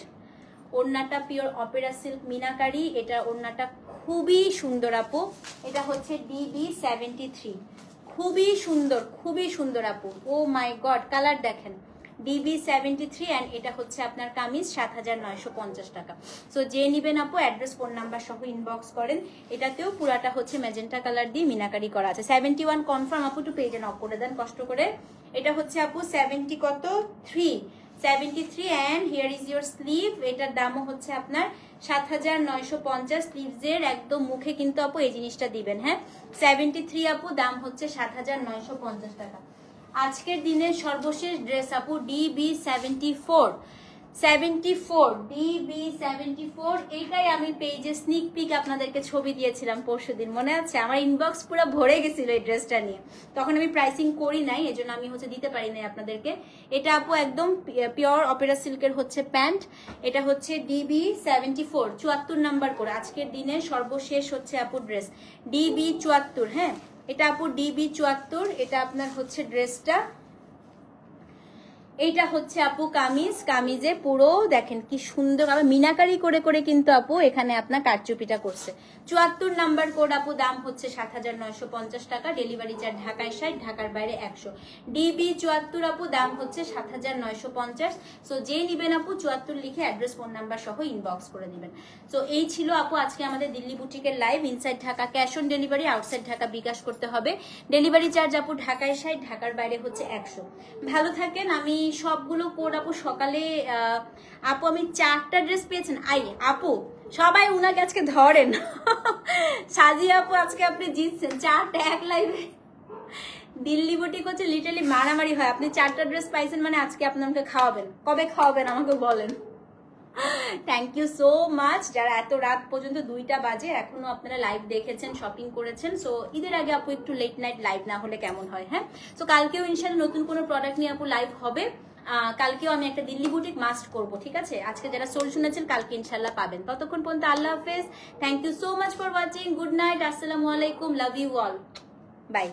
ওড়নাটা পিওর অপেরা সিল্ক মিনাকারি, এটা ওড়নাটা খুবই সুন্দর আপু। এটা হচ্ছে ডিবি 73, খুবই সুন্দর আপু। ও মাই গড, কালার দেখেন, ডিবি 73 অ্যান্ড এটা হচ্ছে আপনার কামিজ 7950 টাকা। সো যে নিবেন আপু অ্যাড্রেস ফোন নাম্বার সহ ইনবক্স করেন। এটাতেও পুরাটা হচ্ছে ম্যাজেন্টা কালার দিয়ে মিনাকারি করা আছে। 71 কনফার্ম আপু, একটু পেজে নক করে দেন কষ্ট করে। এটা হচ্ছে আপু 70 কত 73 and here is your sleeve. এটার দামও হচ্ছে আপনার 7950। স্লিভসের একদম মুখে কিন্তু আপু এই জিনিসটা দিবেন। হ্যাঁ, 73 আপু, দাম হচ্ছে 7950 টাকা। আজকের দিনের সর্বশেষ ড্রেস আপু ডিবি 74, ডিবি 74। এইটাই আমি পেজে স্নিক পিক আপনাদেরকে ছবি দিয়েছিলাম পরশুদিন, মনে আছে? আমার ইনবক্স পুরো ভরে গেছিল এই ড্রেসটা নিয়ে, তখন আমি প্রাইসিং করি নাই, এজন্য আমি হচ্ছে দিতে পারি নাই আপনাদেরকে। এটা আপু একদম পিওর অপেরা সিল্কের হচ্ছে প্যান্ট, এটা হচ্ছে ডিবি 74, 74 নাম্বার করে আজকের দিনের সর্বশেষ হচ্ছে আপু ড্রেস ডিবি 74। হ্যাঁ, এটা আপু ডিবি 74, এটা আপনার হচ্ছে ড্রেসটা, এইটা হচ্ছে আপু কামিজ। কামিজে পুরো দেখেন কি সুন্দর ভাবে মিনাকারি করে করে কিন্তু আপু এখানে আপনার কারচুপিটা করছে। 74 নাম্বার কোড আপু, দাম হচ্ছে 7950 টাকা, ডেলিভারি চার্জ ঢাকায় 60, ঢাকার বাইরে 100। ডিবি 74 আপু, দাম হচ্ছে 7950। সো যে নিবেন আপু 74 লিখে অ্যাড্রেস ফোন নাম্বার সহ ইনবক্স করে দিবেন। সো এই ছিল আপু আজকে আমাদের দিল্লি বুটিকের live. Inside Dhaka cash on delivery, outside Dhaka bKash করতে হবে। ডেলিভারি চার্জ আপু ঢাকায় 60, ঢাকার বাইরে হচ্ছে 100। ভালো থাকেন। আমি সবগুলো কোড আপু সকালে আপু আমি 4টা ড্রেস পেয়েছেন। আই আপু সবাই উনাকে আজকে ধরেন, সাজিয়া আপু আজকে আপনি জিতছেন 4টা এক লাইভে। দিল্লি বুটিক হচ্ছে লিটারালি মারামারি হয়। আপনি 4টা ড্রেস পাইছেন মানে আজকে আপনাকে খাওয়াবেন। কবে খাওয়াবেন আমাকে বলেন। থ্যাংক ইউ সো মাচ যারা এত রাত পর্যন্ত 2টা বাজে এখনো আপনারা লাইভ দেখেছেন, শপিং করেছেন। সো ঈদের আগে আপু একটু লেট নাইট লাইভ না হলে কেমন হয়? হ্যাঁ, সো কালকেও ইনশাআল্লাহ নতুন কোনো প্রোডাক্ট নিয়ে আপু লাইভ হবে। কালকেও আমি একটা দিল্লি বুটিক মাস্ট করব, ঠিক আছে? আজকে যারা সোল শুনেছেন কালকে ইনশাআল্লাহ পাবেন। ততক্ষণ পর্যন্ত আল্লাহ হাফেজ। Thank you so much for watching. Good night, আসসালামু আলাইকুম, লাভ ইউ অল, বাই।